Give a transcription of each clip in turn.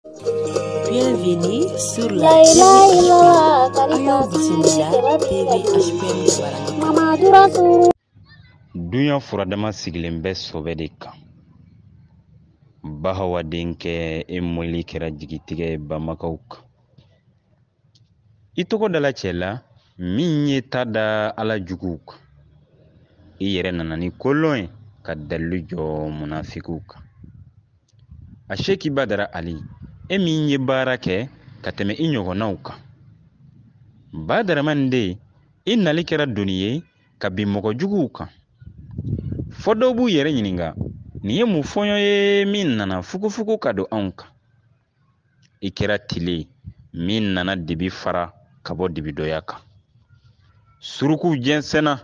Bienvenue sur la TV. Dunya furadama sigilen bɛ sɔbɛ de kan. Bahawa denkɛ Emoli kɛra jigitigɛ Bamakaw kan. I tɔgɔ dala cɛ la min ye ta da ala juguw kan. I yɛrɛ nana ni kolon ye ka dalilu jɔ munafikiw kan. A Sheki Badara Ali, e min ye baara kɛ ka tɛmɛ i ɲɔgɔnnaw kan. Badara man de i nali kɛra doni ye ka bin mɔgɔ juguw kan. Fɔ dɔw b'u yɛrɛ ɲininka, nin ye mun fɔɲɔ ye min nana fugufugu ka don anw kan. I kɛra tile min nana dibi fara ka bɔ dibidɔya kan. Suruku jɛnsɛnna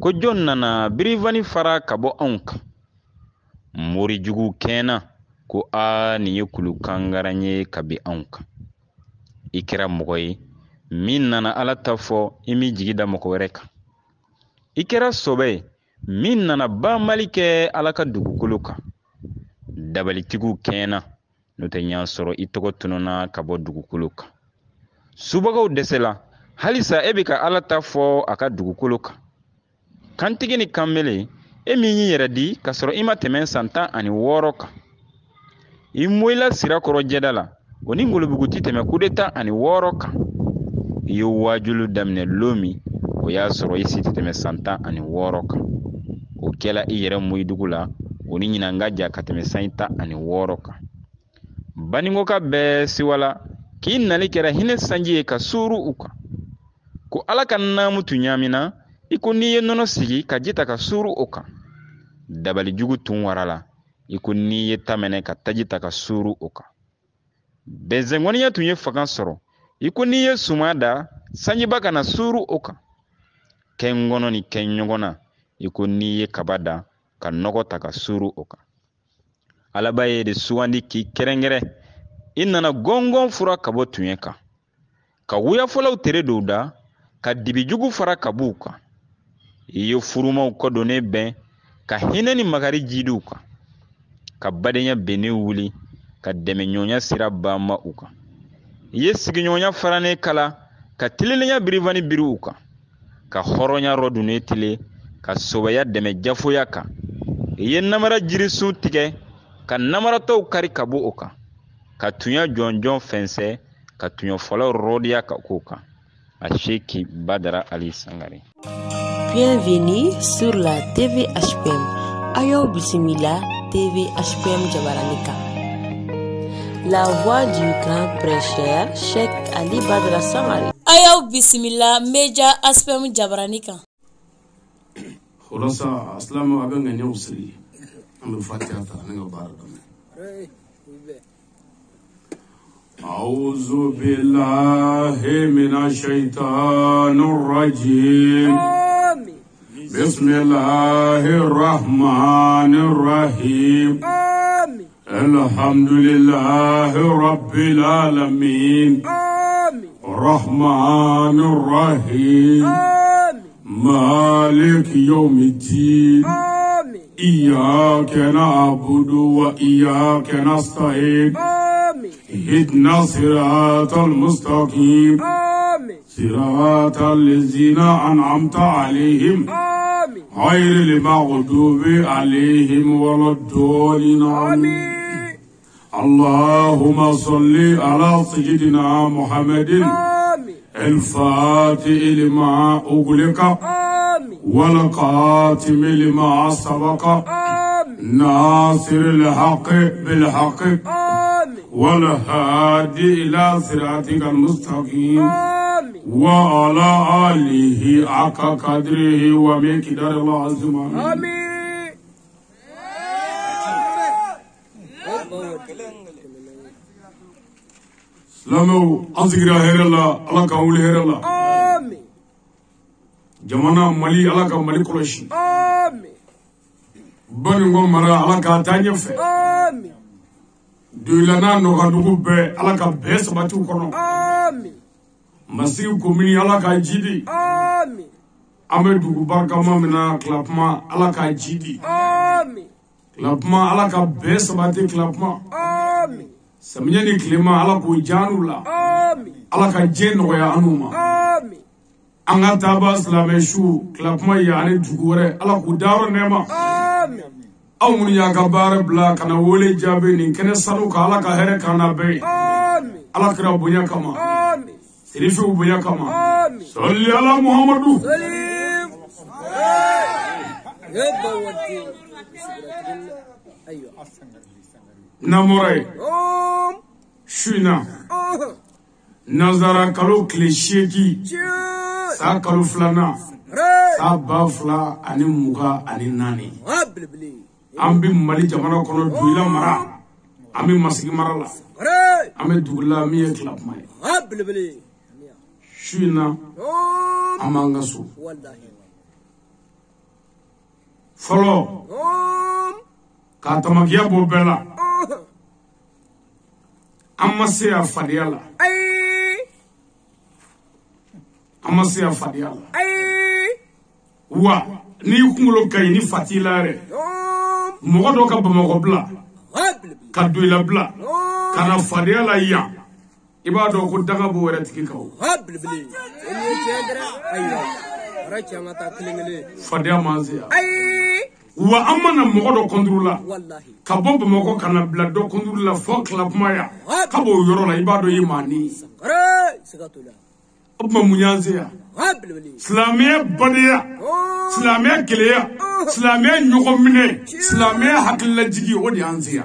ko jɔn nana birifani fara ka bɔ anw kan. Mori jugu kɛnna ko nin ye kulukangaran ye ka bi anw kan. I kɛra mɔgɔ ye min nana ala ta fɔ i mi jigi da mɔgɔ wɛrɛ kan. I kɛra sɔbɛ ye min nana banbali kɛ ala ka dugukolo kan. Dabalitigiw kɛnna n'o tɛ ɲan sɔrɔ i tɔgɔ tununa ka bɔ dugukolo kan. Subagaw dɛsɛla halisa e bɛ ka ala ta fɔ a ka dugukolo kan. Kantigi ni kanmele e min y'i yɛrɛ di ka sɔrɔ i ma tɛmɛ san 16 kan. I moyila sirakɔrɔ jɛda la o ni ngolobuguti tɛmɛ kudeta 6 kan. I ye wajulu daminɛ lomi o y'a sɔrɔ i si tɛmɛ san 16 kan. O kɛla i yɛrɛ moyidugu la o ni ɲinanga ja ka tɛmɛ san 16 kan. Baningo ka bɛɛ siwala k'i nali kɛra hinɛ sanji ye ka suuru u kan. Ko ala ka naamu tun ɲamina i ko n'i ye nɔnɔ sigi ka jita ka suuru o kan. Dabali jugu tun warala i ko n'i ye tamɛnɛ ka taji ta ka suuru o kan. Bɛnzɛngɔniya tun ye fanga sɔrɔ i ko n'i ye suma da sanjiba kana suuru o kan. Kɛngɔnɔ ni kɛɲɔgɔnna i ko n'i ye kaba da ka nɔgɔ ta ka suuru o kan. Alaba ye de sugandi k'i kɛrɛnkɛrɛ i nana gɔngɔn fura ka bɔ tuɲɛ kan. Ka wuyafɔlaw tere dɔw da ka dibijugu fara ka b'u kan. I ye furumaw kɔdonnen bɛn ka hinɛ ni magari jidiw kan. Ka badenya benne wuli ka dɛmɛɲɔgɔnya sira bama u kan. I ye sigiɲɔgɔnya faranen kala ka tilennenya birifani biri u kan. Ka hɔrɔnya rɔdunnen tile ka sobaya dɛmɛ jafoya kan. I ye namara jirisu tigɛ ka namaratɔw kari ka bɔ o kan. Ka tunya jɔnjɔn fɛnsɛ ka tuɲɔfɔlaw rɔdiya ka k'o kan. A Sheki Badara Ali Sangare. Bienvenue sur la TV HPM. Ayo bisimila TV HPM Jabaranika. La voix du grand prêcheur Cheikh Ali Badara Sangare. Ayo bisimila Meja HPM Jabaranika. Khulasa aslamu abanga nyusri. Amu fatiha ta nga baraka. أعوذ بالله من الشيطان الرجيم بسم الله الرحمن الرحيم الحمد لله رب العالمين الرحمن الرحيم مالك يوم الدين إياك نعبد وإياك نستعين اهدنا الصراط المستقيم صراط الذين أنعمت عليهم غير المغضوب عليهم ولا الضالين آمين. اللهم صل على سيدنا محمد الفاتح لما أغلق والقاتم لما سبق ناصر الحق بالحق والهادي إلى صراطك المستقيم وعلى آله حق قدره ومقدار العظيم آمين. سلامو أنزكرا هير الله الله كاولي هير الله آمين. جمانا مالي الله كمالي كرشي آمين. بنيغو مرا الله كاتاني في آمين. Dulana no kadugu be ala ka be sabati kono amen masi komini ala ka jidi amen amedugu barka mamina klapma ala ka jidi amen klapma ala ka be sabati klapma amen samiyani kilema ala ko janula ala ka jeno ya anuma anga taba islame shu klapma ya ani dugore ala ko daro nema aw mun ya ka bare bla kana wole jabe ni kene sanu ka ala ka here kana be ala kira bunya kama sirifu bunya kama salli ala muhammadu namore shuna nazara kalo klisheki sa kalo flana sa bafla ani muga ani nani ambi mali jamana kono duila mara ambi masigi mara la ambi dugula mi club mai shuna amanga su follow katamagia bobela amase afadiala wa ni kungulo kay ni fatilare mo do ka bamako bla ka doila bla kana fadiala ya ibado ko daga bo wera tiki kaw fadia mazia wa amana mo do kondrula ka bomba mo ko kana bla do kondrula fo club maya ka bo yoro la ibado yimani abma munyanzia Islamia badiya Islamia keleya Islamia nyogomine Islamia hakilla jigi odi anzia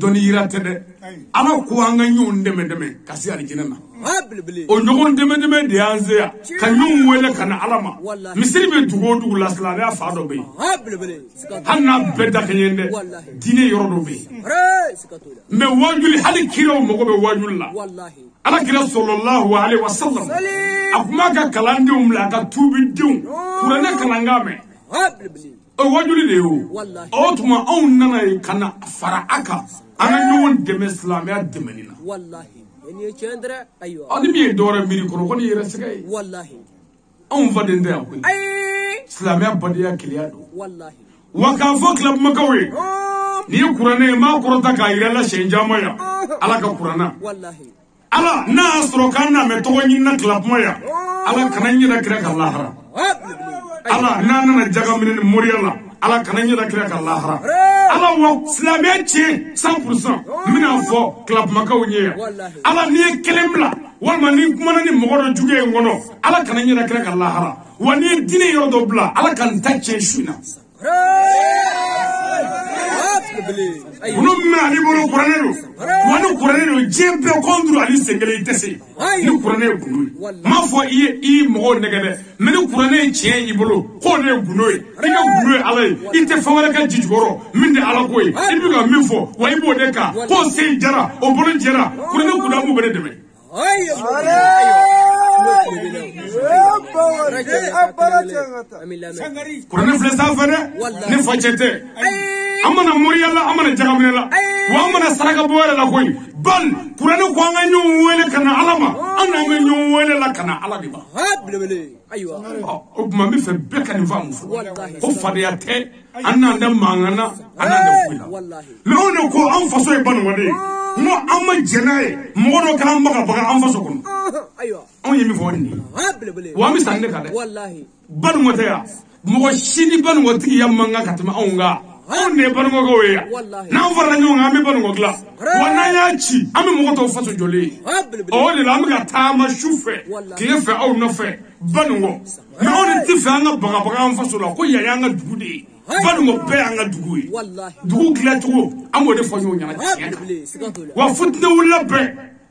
doni yiratede ala ko anga nyun deme kasi ali jinana o nyogon deme de anzia kan nyun wele kana alama misiri be dugo la Islamia fa do be hanna bedda kenyende dine yoro do be me wajuli hali kiro mo go be wajulla ala kira sallallahu alaihi wasallam akuma ka kalande umla ka tubi dum kurana kalangame o wajuli de o tuma on nana kana fara aka ana nyon de islamia de menina wallahi eni chendra ayo adi mi dora miri ko ko ni resegay wallahi on vadende akui islamia badiya kiliado wallahi waka fo club makawe ni kurana ma kurata ka irela shenjama ya ala ka kurana wallahi ala na asro kana me to nyina club moya ala kana nyina kira ka lahara ala na jaga min moriala ala kana nyina kira ka lahara ala wa islamiyache 100% mina fo club makawnye ala ni kelembla walma ni kuma ni mogoro juge ngono ala kana nyina kira ka lahara wani dine yodo bla ala kan tache shuna Unumma ali bolo kuranelo wanu kuranelo jempe kondru ali sengele itese ni kuranelo bunu mafo i mo negede meni kuranelo chie ibolo ko ne bunoy riga bunoy alay ite fawala ka jijgoro minde ala koy ibiga mifo wa ibo deka ko se jara o bolo jara kuranelo kudamu bere deme kuranelo flesa fane ni fachete amana moriala amana jagamela wa amana saraka boyala la koy bal kurane ko nga ñu wele kana alama ana nga ñu wele la kana aladiba aywa o ma mi fe bekani famu ko fadiyate anna ndam mangana anna ndam fuila me ono ko am faso e ban wade no amma jenaye modo kan maka baga am faso kono aywa on yimi fo ni wa mi sande kale wallahi ban mota ya mo shini ban wati yamma nga katma onga on ne bango go ya na fara nyonga mi bango gla wana yachi ami mo to faso jole o le la mi ga tama shufe klefe au no fe bango na on ti fa nga baga am faso la ko ya nga dugude bango be nga duguyi dugu gla to amode fo nyonya na wa futne wala be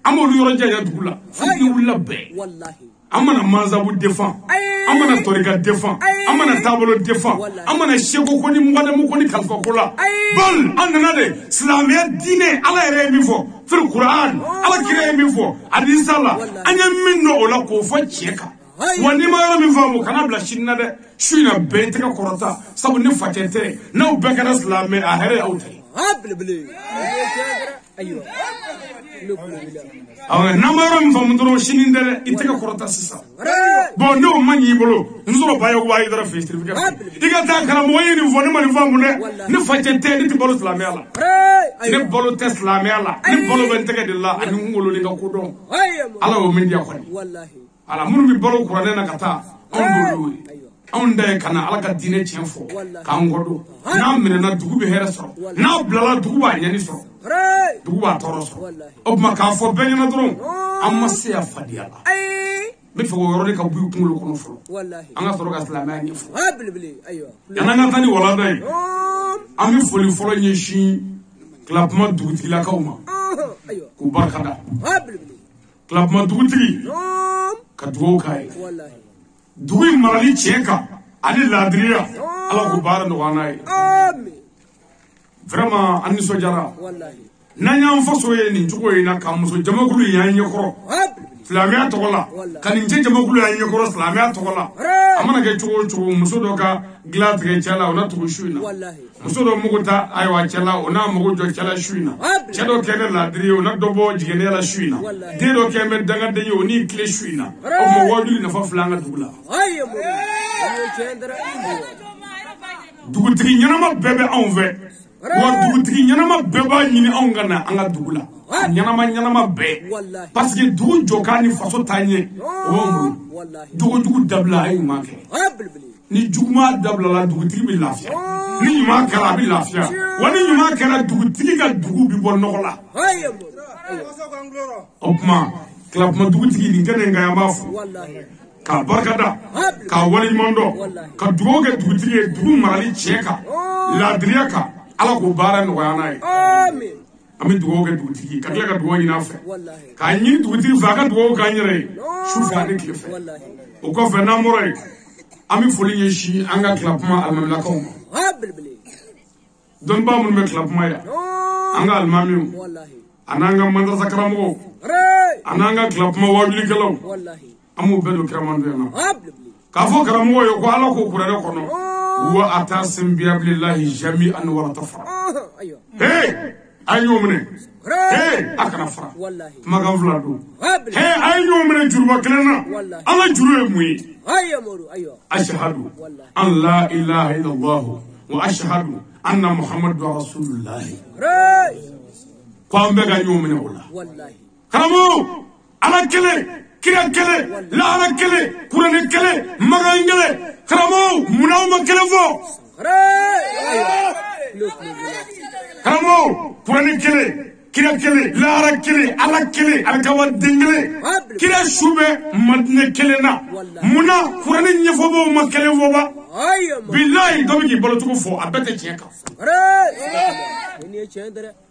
amolu yoro jaya dugula futne wala be wallahi amana manzabu defan amana torika defan amana tabolo defan amana sheko ko ni mwada mu ko ni kalfa kola bal anana de islamia dine ala ere mi fo fil qur'an ala kire mi fo adisala anya minno ola ko fo cheka wani ma mi fo mu kana bla shinna de shina bente ka korota sabu ni fatete na ubekara islamia ahere autai aywa awe namaro mfa mundoro shinindele iteka korota sisa bon no mani bolo nzoro bayo wa idara fe certificat diga ta kala mo yini fo ni mani famu ne ni fajete ni bolo islamiyala ni bolo teslamiyala ni bolo benteke dilla ani ngolo ni ko don ala o min dia ko wallahi ala mun mi bolo qur'an na kata on on day kana ala ka dine tienfo ka ngodo na mine na dugu be here so na blala dugu ba nyani so dugu ba toro so o ma ka fo be nyana dron amma se afadiala mi fo yorode ka bu kungulo kono fo wallahi anga soro ka islamia ni fo bilbili aywa yana na tani wala day ami foli folo nyi shi clapement dugu la kawma aywa ku barkada bilbili clapement dugu ka dugo kai wallahi dugu marali cheka ani ladriya ala ko bara no wanai amen vraiment ani so jara wallahi nanya faso ye ni jugo ina kamuso jamakulu yanye koro islamia togola kan nje jamakulu yanye koro islamia togola amana ke chugo muso do ka glat ke chala ona tugu shuina wallahi muso do muguta aywa chala ona mugo chala shuina chado kene ladriya ona dobo jigene la shuina de do keme danga de yoni kle shuina o mo woduli na fa flanga dugula dugutigi ñanama bebe on ve wa dugutigi ñanama beba ñini on gana anga dugula ñanama be parce que dugu jokani faso tanye o dugu dabla ay make ni juguma dabla la dugutigi bi lafia ni ma kala bi lafia wani ma kala dugutigi ka dugu bi bon nokola opma club ma dugutigi ni ngene ngaya mafu ka barkada ka wali mondo ka dugoge dugutigi dugu marali cheka ladriya ka ala ko bara no yana amen ami dugoge dugutigi ka kala ka dugo ina fe ka nyi dugutigi fa ka dugo ka nyere shufa ne klefe o ko fe na moray ami foli yeshi anga club ma al mamlaka don ba mun me club ma ya anga al mamim ananga madrasa karamo ananga club ma wajuli kalaw amu bedo kramando na ka fo karamo yo ko ala ko kurare kono wa atasim bi ablillahi jami'an wa tafra hey ayumne hey akana fra magan vlado hey ayumne jurba klena ala juru muyi ashhadu an la ilaha illallah wa ashhadu anna muhammadur rasulullah ko mbega ayumne wala karamo ala kele kira kele la ala kele kurane kele magan kele karamo munaw ma kele fo karamo kurane kele kira kele la ala kele alkawa dingele kira shube madne kele na muna kurane nyefo bo ma kele fo ba billahi dobi ki bolo tuko fo abete cheka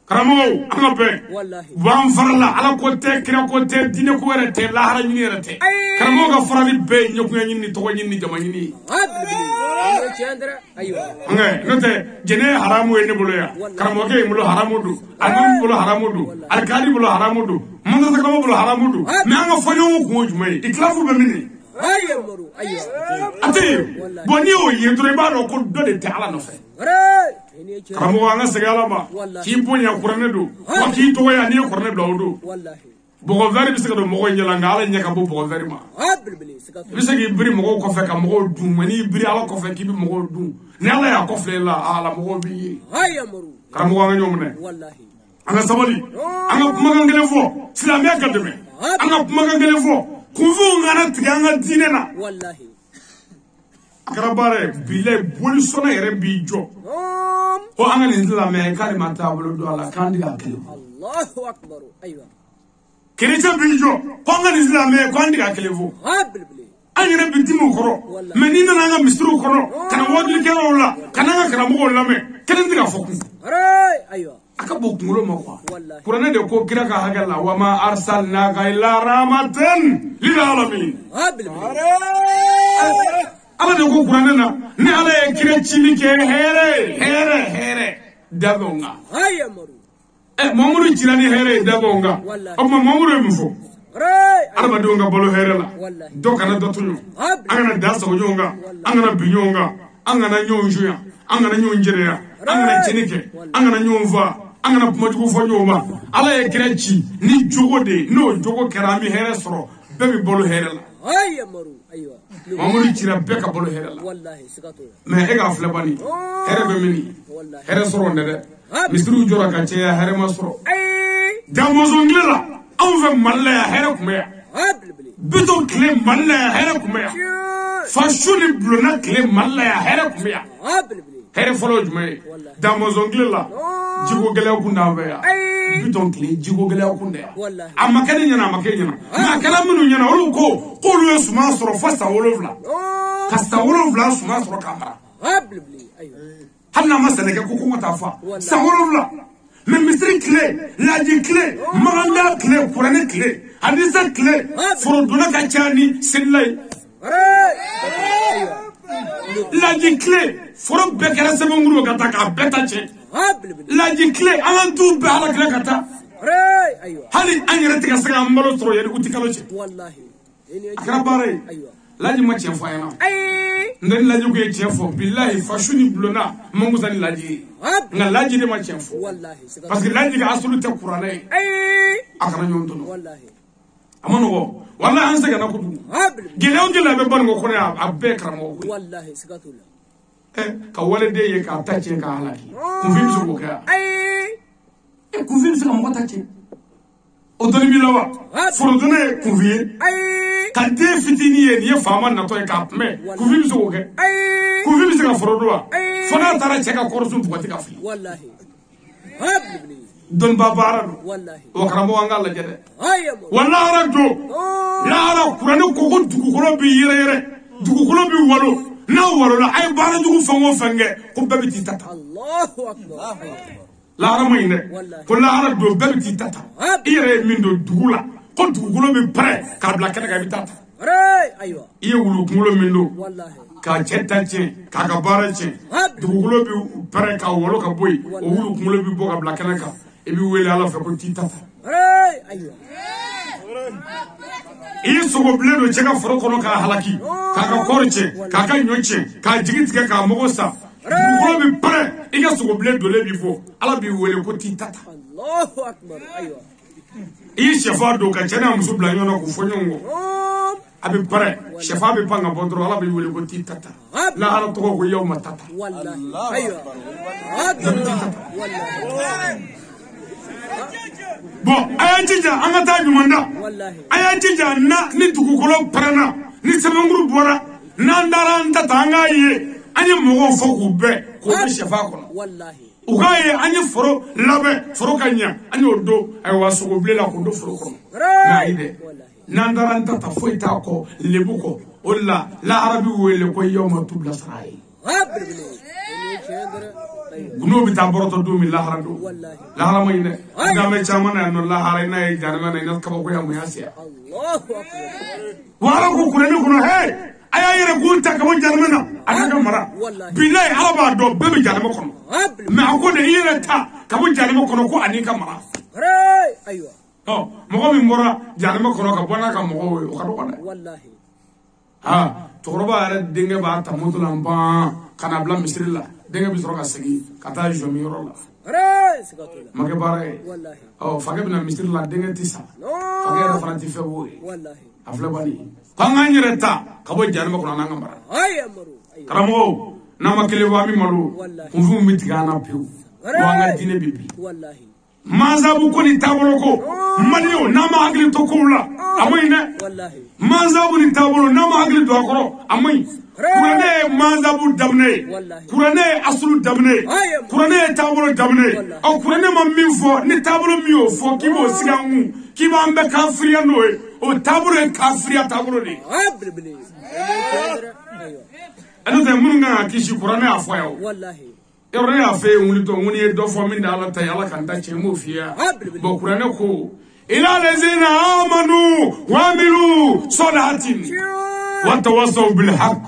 karamo anga be wan farala ala ko te kira ko te dine ko rete la hara ni rete karamo ga farali be nyoku ni to ni jama ni anga note jene haramu ene bolo ya karamo ke mulo haramu du anu mulo haramu du alkali mulo haramu du manga sa kamo mulo haramu du me anga fanyo ko jumai iklafu be mini ate boni o yendure ba ro ko do de te ala no fe karamo anga segala ba ki bonya kurane do wa ki to ya ni kurane do bogo veri bi segado mogo nyala ngala nyaka bo bogo veri ma bi segi biri mogo ko fe ka mogo du mani biri ala ko fe ki bi mogo du ne ala ya ko fe la ala mogo bi karamo anga nyomne anga sabali anga kuma ngene fo islamia academy anga kuma ngene fo kuvu ngana tiganga dinena wallahi karabare bile boli sona yere bi jo ko anga ni islamia kalima tablo do ala kandiga kele Allahu akbar aywa kirita bi jo ko anga ni islamia kandiga kele fo anyere bitimu koro menina nanga misru koro kana wodi kero la kana karamo la me kele ndiga fo aywa akabo kungulo makwa kurana de ko kira ka hagala wa ma arsalna illa rahmatan lil alamin ala de ko kurana na ni ala e kire chimi ke here dabonga mamuru chirani here dabonga amma mamuru mfo ala donga bolo here la do kana do tunyo angana dasa ojonga angana binyonga angana nyonjuya angana nyonjereya angana chenike angana nyonva angana pumajugo fo nyoma ala e krechi ni jogo de no jogo kerami here soro bebi bolo here la هاي مرو أيوة mamuri cira bɛɛ ka balo hɛrɛ la والله سكتوا mais e ka filɛ bani hɛrɛ bɛ min والله hɛrɛ sɔrɔ ne dɛ misiriw jɔra ka caya hɛrɛ ma sɔrɔ أي damɔzɔn tile la anw fɛ mali la yan hɛrɛ tun bɛ yan هابل بلي bitɔn tile mali la yan hɛrɛ tun bɛ yan fasu ni bulonna tile mali la yan hɛrɛ tun bɛ yan هابل بلي hɛrɛ fɔlɔ ye jumɛn ye damɔzɔn tile la jiko gɛlɛya kun d'an fɛ yan bitɔn tile jiko gɛlɛya kun tɛ yan والله a ma kɛ ne ɲɛna a ma kɛ e ɲɛna nka a kɛra minnu ɲɛna olu ko k'olu ye suman sɔrɔ fo san 7 ka san 7 suman sɔrɔ k'a mara هابل بلي أيوة hali n'a ma sɛnɛ kɛ ko kɔngɔ t'a fa san 7 mais misiri tile laji tile maganda tile kuranɛ tile hadisa tile forodonna ka ca ni selila ye laji tile foro bɛɛ kɛra sɛbɛnkuru ka taa k'a bɛɛ ta tiɲɛ هابل بلي laji tile an ka t'u bɛɛ ala tile ka taa أيوة hali an yɛrɛ tɛ ka se k'an balo sɔrɔ yanni u ti kalo cɛ والله a kɛra baara ye أيوة laji ma tiɲɛ fɔ a ɲɛna أي n tɛ ni laji ko ye tiɲɛ fɔ bilahi fasu ni bulonna mankusa ni laji ye هابل nka laji de ma tiɲɛ fɔ والله سكتوا parce que laji ka asulu tɛ kuranɛ ye أي a kana ɲɔgɔn tɔnɔ والله a ma nɔgɔ walahi an sɛgɛnna kojugu هابل بلي gɛlɛya o gɛlɛya bɛ banikɔ kɔnɔ yan a bɛɛ ye karamɔgɔ ko ye والله سكتوا ka waliden ye k'a ta tiɲɛ k'a halaki kunfin bɛ se k'o kɛ yan أي kunfin bɛ se ka mɔgɔ ta tiɲɛ o dɔnni b'i la wa forodonna ye kunfin ye أي ka den fitinin ye nin ye faama natɔ ye k'a kunbɛn kunfin bɛ se k'o kɛ أي kunfin bɛ se ka forodo wa fo n'a taara cɛ ka kɔrɔsun bugɔti ka fili والله هابل بلي dɔnnibaa baara don والله wa karamɔgɔ an k'a lajɛ dɛ هاي مرو wa lahara don lahara kuranɛ ko ko dugukolo bɛ yɛrɛyɛrɛ dugukolo bɛ walo n'a walola a ye baara jugu fɛn o fɛn kɛ ko bɛɛ bɛ t'i ta ta الله أكبر أيوة lahara ma ɲi dɛ ko lahara don bɛɛ bɛ t'i ta ta i yɛrɛ ye min don dugu la ko dugukolo bɛ pɛrɛ k'a bila kɛnɛ kan i bɛ taa ta أيوة i ye wulu kunkolo min don والله k'a cɛ ta tiɲɛ k'a ka baara tiɲɛ dugukolo bɛ pɛrɛ k'a walo ka bɔ yen o wulu kunkolo bɛ bɔ ka bila kɛnɛ kan i bɛ wele ala fɛ ko t'i ta ta أيوة i ye sogo bilen don cɛ ka foro kɔnɔ k'a halaki k'a ka kɔɔri tiɲɛ k'a ka ɲɔ tiɲɛ k'a jigi tigɛ k'a mago sa dugukolo bɛ pɛrɛ i ka sogo bilen donnen b'i fɔ ala b'i wele ko t'i ta ta الله أكبر أيوة i ye sɛfan don ka cɛ n'a muso bila ɲɔgɔn na k'u fɔ ɲɔgɔn kɔ a bɛ pɛrɛ sɛfan bɛ pan ka bɔ dɔrɔn ala b'i wele ko t'i ta ta lahara tɔgɔ ko yaw ma ta ta والله أيوة هابل والله bɔn a y'an jija an ka taa ɲuman da والله a y'an jija na ni dugukolo pɛrɛnna ni sɛbɛnkuru bɔra n'an taara an ta ta an k'a ye an ye mɔgɔw fɔ k'u bɛɛ k'o bɛ sɛfan kɔnɔ والله u k'a ye an ye foro labɛn foro ka ɲɛ an y'o don ayiwa sogo bilen la k'o don foro kɔnɔ nka ayi dɛ n'an taara an ta ta foyi t'a kɔ lebu kɔ o de la lahara bɛ wele ko yaw ma tubila sara ye هابل بلي أيوة n'o bɛ taa bɔrɔtɔ don min lahara don والله lahara ma ɲi dɛ nka mɛ caman na yan nɔ lahara n'a ye jahanama na i n'a kabakoya mun y'a se yan الله أكبر wa ala ko kuranɛ kɔnɔ hɛ a y'a yɛrɛ kun ta ka bɔ jahanama na a n'a ka mara bilayi ala b'a dɔn bɛɛ bɛ jahanama kɔnɔ هابل mɛ a ko de i yɛrɛ ta ka bɔ jahanama kɔnɔ ko a n'i ka mara أيوة mɔgɔ min bɔra jahanama kɔnɔ ka bɔ n'a ka mɔgɔw ye o ka dɔgɔ dɛ والله cɛkɔrɔba yɛrɛ denkɛ b'a ta moto la ban ka na bila misiri la denkɛ bɛ sɔrɔ ka segin ka taa zɔmi yɔrɔ la سكتوا ma kɛ baara ye والله fakɛ bɛ na misiri la denkɛ ti sa fakɛ yɛrɛ fana ti fɛn b'o ye والله a filɛ bani k'an k'an yɛrɛ ta ka bɔ jahanama kɔnɔ an n'an ka mara هاي مرو أيوة karamɔgɔw n'an ma kelen bɔ an bɛ malo kunfinw bɛ tigɛ an na pewu wa an ka diinɛ bɛ bi والله mansabu ko ni taabolo ko maliɲɛw n'an ma hakili to kow la a ma ɲi dɛ والله mansabu ni taabolo n'an ma hakili don a kɔrɔ a ma ɲi kuranɛ ye mansabu daminɛ ye kuranɛ ye asulu daminɛ ye kuranɛ ye taabolo daminɛ ye ɔ kuranɛ ma min fɔ ni taabolo min y'o fɔ k'i b'o sigi an kun k'i b'an bɛɛ kafiriya n'o ye o taabolo ye kafiriya taabolo de ye هابل بلي أيوة ɛnɔ tɛ minnu kan ka kisi kuranɛ y'a fɔ yan o والله yɔrɔ ne y'a fɛ yen wuli tɔ n ko n'i ye dɔ fɔ min da ala ta ye ala k'an ta tiɲɛ n b'o f'i ye bɔn kuranɛ ko ila lezina amanu wamilu sɔdatin watawasaw bil haq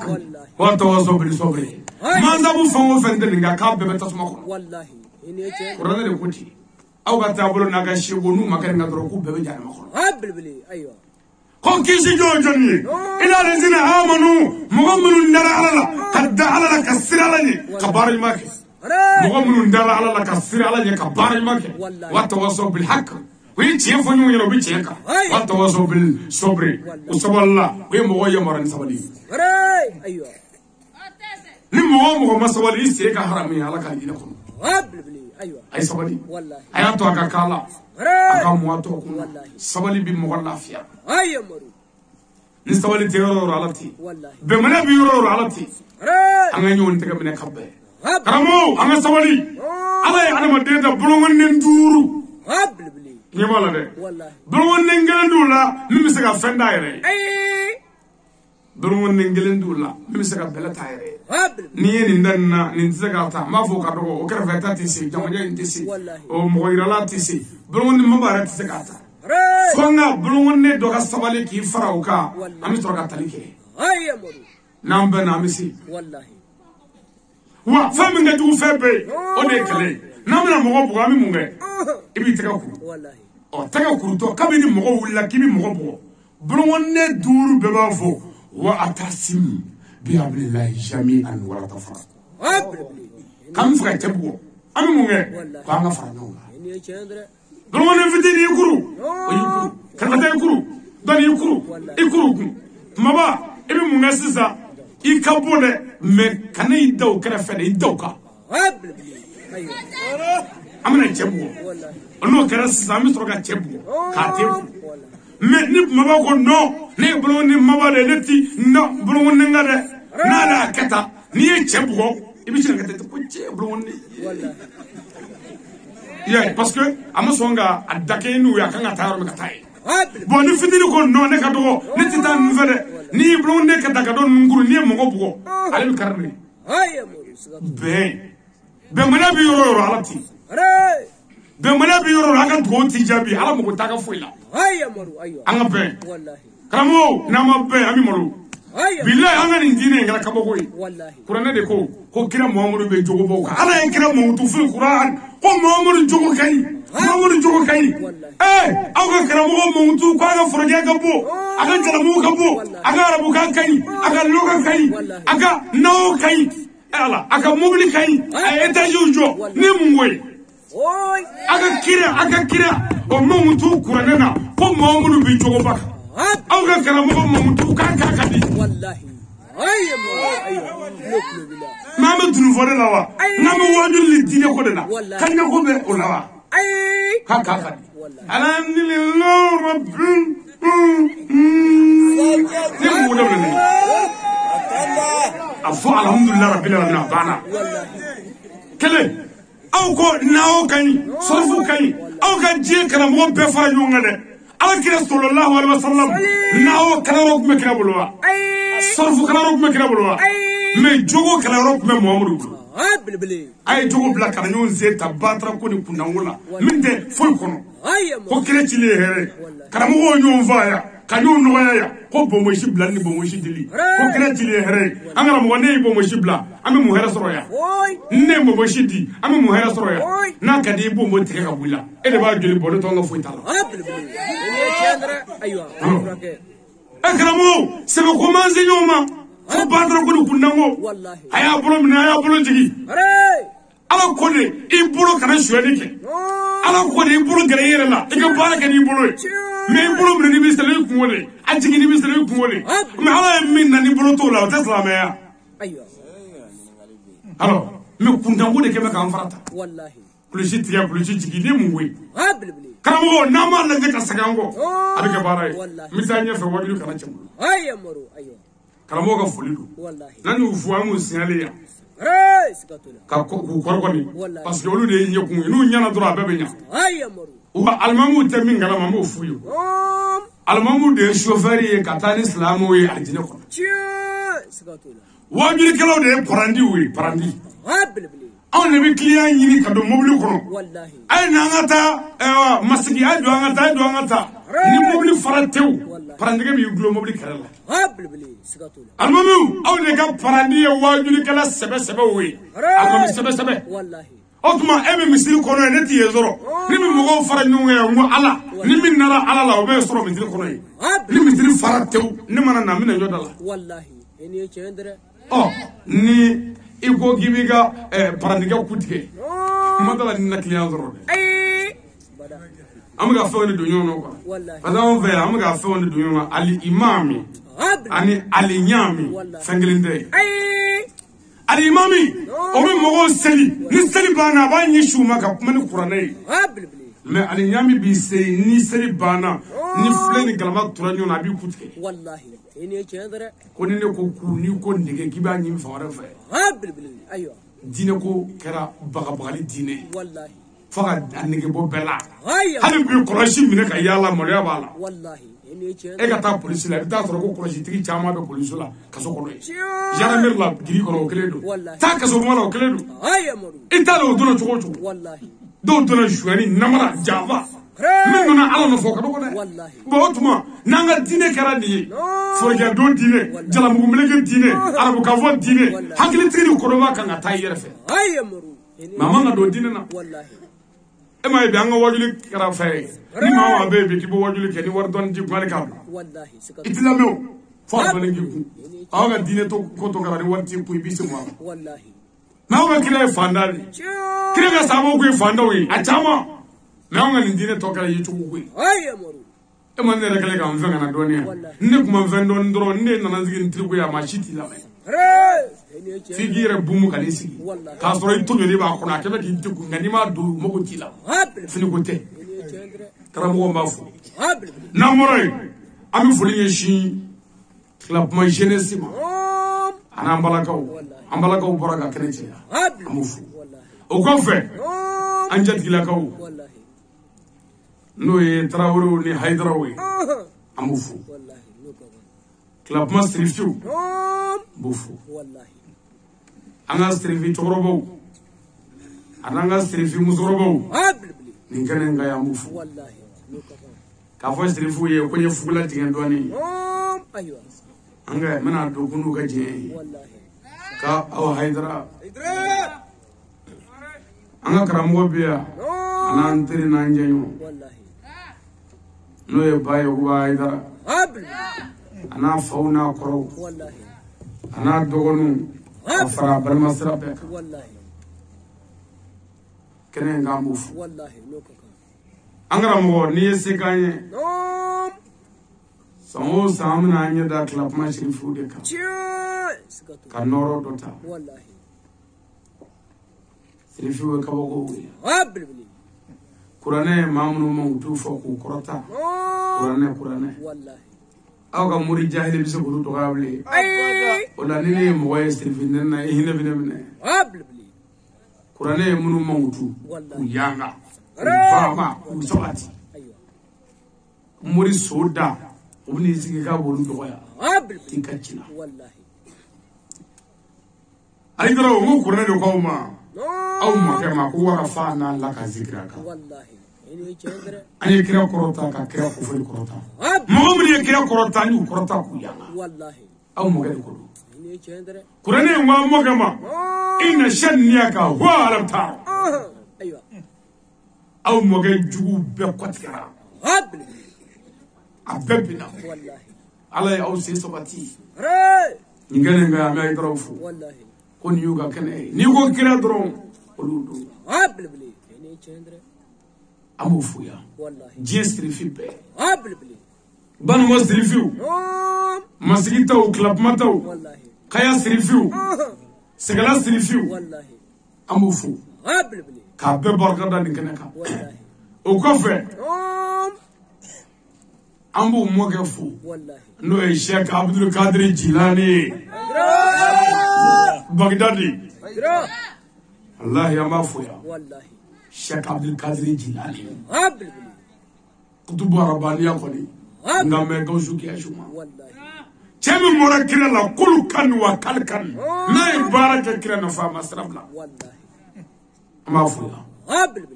watawasaw bil sabri mansabu fɛn o fɛn tɛ nin kan k'a bɛɛ bɛ tasuma kɔnɔ والله kuranɛ de ko ten aw ka taabolo n'a ka seko n'u ma kɛ nin kan dɔrɔn k'u bɛɛ bɛ jahanama kɔnɔ هابل بلي أيوة ko kisi jɔn jɔn ye ila lezina amanu mɔgɔ minnu dara ala la ka da ala la ka sira ala ɲɛ ka baara ɲuman kɛ mɔgɔ minnu dara ala la ka sira ala ɲɛ ka baara ɲuman kɛ watawasaw bil haq ويجي فنيو يلو بيجيكا واتواصوا بالصبر وصبر الله ويمغوا يمرن سبلي أيوة نمغوا مسوالي سيكا حرامي على كاينكم أيوة أي سبلي والله أياتو أكاكالا أكامواتو سبلي بمغلا فيا أيوة مرو نسبلي تيرور على والله بمنا بيرور على أنا يوم تكمل كبه كرامو أنا سبلي أنا مدينة بلوغن ندورو نيمالا ده بلوغن نجلن دولا نمسكا فندا يري بلوغن نجلن دولا نمسكا بلا تايري نيه نندنا ننسكا تا ما فوق كدو وكرفتا تيسي جامجا انتسي او مويرلا تيسي بلوغن مبارك تسكا تا فنا بلوغن ne doga sabale ki farauka ami troga talike ayamuru nambe namisi wallahi wa fami nga du febe o de kale namna mo bo ami munge ibi tega ku wallahi o tega ku to kabini mo wulla kibi mo bo bro ne duru be ba fo wa atasim bi abillahi jami'an wa tafar kam fuka tebu ami munge ko nga fara no ni chendra bro ne fitini yukuru o yukuru kan ta yukuru dan yukuru ikuru maba ibi munge sisa ikabone me kanay daw kara fede dawka amana chebu ono kara sami soroga chebu ka tebu me ni maba ko no ne bro ni maba de leti no bro ni ngade na la kata ni chebu ibi chira kata ko chebu ni yeah parce que amasonga adake nu ya kanga tayaro me katai bon ni fitini ko no ne ka dogo ne titan fede ni bro ne ka daga don nguru ni mo go ale mi karni be mana bi yoro alati be mana bi yoro aka to ti jabi ala mo ko taka fuila anga be wallahi karamo na ma be ami moro billahi anga ni dine ngala kabo ko wallahi qur'an de ko kira muhammadu be jogo bo ka ala en kira mo tu fi qur'an ko muhammadu jogo kai muhammadu jogo kai aga karamo mo tu ko aga foroje ga bo aga jala mo ga bo aga rabu kan kai aga loga kai aga no kai ala aga mobili kai eta jojo ni mungwe aga kira o mo tu qur'anana ko muhammadu be jogo ba aga karamo mo tu kan ka kadi wallahi mama dunu fode la wa nama wajul li dine ko dena kan nga ko be o la wa ka kadi alhamdulillah rabbil afu alhamdulillah rabbil alamin bana kele aw ko nawo kany sorfu kany aw ka je kana mo be fa yunga de alakira sallallahu alaihi wasallam nawo kana ro me kana bulwa sorfu kana ro me kana bulwa me jogo kana ro me muhammadu ay jogo bla kana nyon zeta batra ko ni kunangola minde fol kono ko kreti le here kana mo nyon vaya kanyo no ya ko bomo shibla ni bomo shidili ko kreti le here angara mo ne bomo shibla ami mo hera soro ya ne bomo shidi ami mo hera soro ya na kadi bomo tike ka bula e de ba joli bodo to nga fuitala akara mo se ko manzi nyoma ko batra ko ni kunango aya bolo mina aya bolo jigi ala ko de I bolo kana shuedi ke ala ko de I bolo gere yere la e ka bala ke ni bolo me I bolo mina ni bi sele ku wole ajigi ni bi sele ku wole me ala min na ni bolo to la ta salama ya aywa alors me kundango de ke me kan farata wallahi kulushi tiya kulushi jigi ni mu we hablibli karamo na ma la de ka sagango abike baray misanya fe wadu kana chemu ayamuru aywa karamo ka folido wallahi nani ufuwa mu signale ya ka ko korkoni parce que olu de nyeku nu nyana dura bebe nya ayamuru uba almamu temi ngala mamu fuyo almamu de chauffeur ye katani islamu ye aljine ko wajuri kelo de parandi wi parandi on ne bi client yini ka do mobile ko wallahi ay na ngata masigi ay do ngata ni mobile faratew parandi ke bi glo mobile kala almamu on ne ga parandi ye wajuri kala sebe wi almamu sebe wallahi otuma ebe misiri kono ne ti yezoro ni mi mogo fara nyunga ngo ala ni mi nara ala la obe soro misiri kono ni misiri fara tew ni mana na mi na yodala wallahi eni chendra ni iko gibiga parandiga kutige madala ni na client zoro am ga fo ni dunyo no ko adam fe am ga fo ni dunyo no ali imami ani ali nyami sanglinde ali imami o be mo seli ni seli bana ba nyi shuma ka kuma ni qur'anai mais ali nyami bi se ni seli bana ni fle ni galama turanyo na bi kutke wallahi ene chendra ko ni ko ku ni ko ndege ki ba nyi fa wara fe ayo dine ko kera bagabagali dine wallahi faga anige bo bela hali bi koroshi mine ka yalla mo ya bala wallahi ene chendra e ka ta police la ta toro ko koroshi tigi chama be police la kaso ko noy jara mer la giri ko keledo ta kaso mo la keledo ay amadu italo do no chugo wallahi do do na shuani namara java min na ala no foka do ko ne bo tuma nanga dine kara ni forja do dine jala mu melege dine arabu ka vo dine hakili tiri ko do ma kan ta yere fe ay amadu mama nga do dine na wallahi e may bi anga wajuli kara fe ni ma wa be ki bo wajuli ke ni war don ji gwani ka wallahi itila mew fo do ne giku awa dine to ko to kara ni war ti ku bi se mo wallahi na wa kire fanda ni kire ga samo ku fanda wi a chama na nga ni dine to kara yi chu ku ay amadu e man ne rekale ka mfa na doniya ne kuma mfa don dro ne na zigin triku ya ma shiti la mai figire bumu kali sigi ka soro itu nyoli ba ko na kebe ki tiku ngani ma du mo ko tila fini ko te kara mo ba fu na moray ami fuli yeshi club ma jeunesse ma ana ambala kaw boraga kreti amu fu o ko fe anja dila kaw no e trawro ni hydrawi amu fu club ma striftu bufu anga strifi torobo ananga strifi musorobo ningene nga ya mufu ka fo strifu ye ko ye fugula dingen doni anga mana do kunu ka je ka aw haidra anga karamo biya ana antiri na njenyo no e bayo wa haidra ana fauna koro ana dogonu afara barma sirabe wallahi kene nga mufu wallahi angara mo ni yesi kanye samo samna anya da club ma shirifu de ka noro dota wallahi shirifu ka bogo kurane mamnu mo tu fo ku korota kurane wallahi aga muri jahili biso ko to gable wala ni mo way stilfin na hina bine kurane munu mawtu ku yanga baba ku sabati muri soda ubni sigi ka bolu to ya tinkachina wallahi ay dara mo kurane do ko ma aw ma kema ku wara fa na la ka zikra ka wallahi ene chendra ani kira korota ka kira ko fel korota mo muri kira korota ni korota ku yanga wallahi aw mo gadi ko ene chendra kurane ma mo kema ina shanniyaka huwa arabta aywa aw mo gay jugu be kwatkara abebina wallahi ala aw se sabati re nga ma idra fu wallahi kon yuga kene ni ko kira dron oludu ene chendra amu fuya wallahi jestri fibe abli ban mo srifiu masigita o club mataw wallahi kaya srifiu segala srifiu wallahi amu fu abli ka be barka da ni kene ka wallahi o ko fe ambu mo ke fu wallahi no e Sheikh Abdul Qadir Jilani Baghdadi Allah ya mafuya wallahi Sheikh Abdul Qadir Jilani abli kutubu arabaniya koni ngame gausu ki ashuma wallahi chemi mora kira la kulu kan wa kalkan na ibaraka kira na fa masrabla wallahi mafuya abli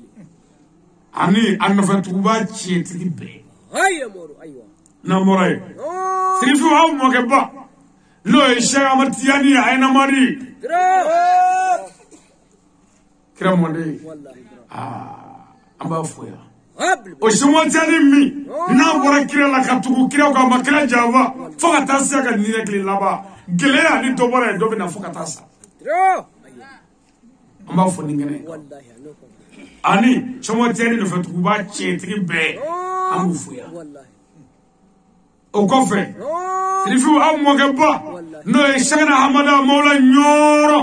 ani annafa tuba chi tibe ay amuru aywa na moray sirifu haw mo ke ba no e Sheikh Ahmad Tiani ayna mari kira monde wallahi amba fuya abli o shumo tani mi na bora kira la katugu kira ko makira java foka tasa ka ni rekli laba gele ani to bora do bina foka tasa amba fu ni ngene wallahi anoko ani chamo teni no fatuba chetri be amufuya wallahi o kofe sirifu amogeba no eshana hamada mola nyoro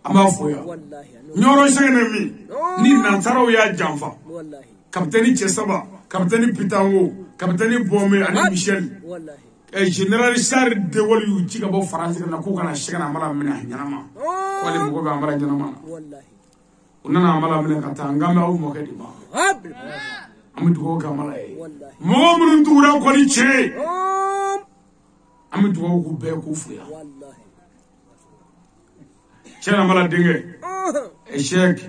amafuya wallahi nyoro shana mi ni nansaro ya jamfa wallahi kapiteni Chesaba kapiteni Pitango kapiteni Bome ani Michel wallahi General Charles de Gaulle yu ci gabo France na ko kana shigana mala mina nyama wali mo go amara nyama wallahi unana mala mina kata ngame au mo kedi ma habl amidu go kamala e wallahi mo mun dura ko ni che amidu go ku be ku fuya wallahi chena mala dinge Sheikh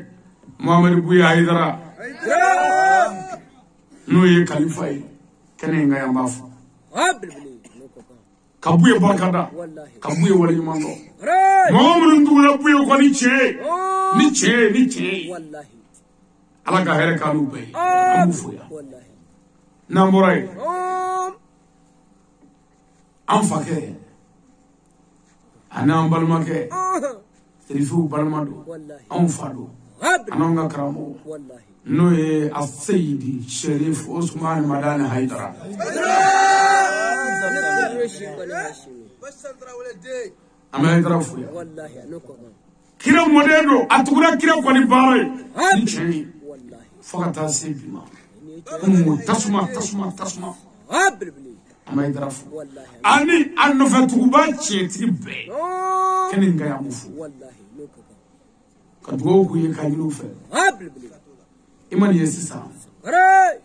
Mohamed Buya Haidara no ye khalifa e kene nga yamba fu habl kabuye barkada wallahi kabuye wali mando ray Mohamed Ndura buye ko ni che wallahi ala ka here kanu be amu fuya wallahi namboray am fake anam balmake serifu balmado wallahi am fado habl anonga kramo wallahi no e asayidi Sherif Osman Madani Haidara ama Haidara fuya wallahi anoko kira modelo atukura kira ko ni bare wallahi fakata sebima tasma habl ama Haidara fu wallahi ani anno fatuba chetri be kenin ga yamufu wallahi noko kadwo ku ye kanyu fe habl imani yesisa ray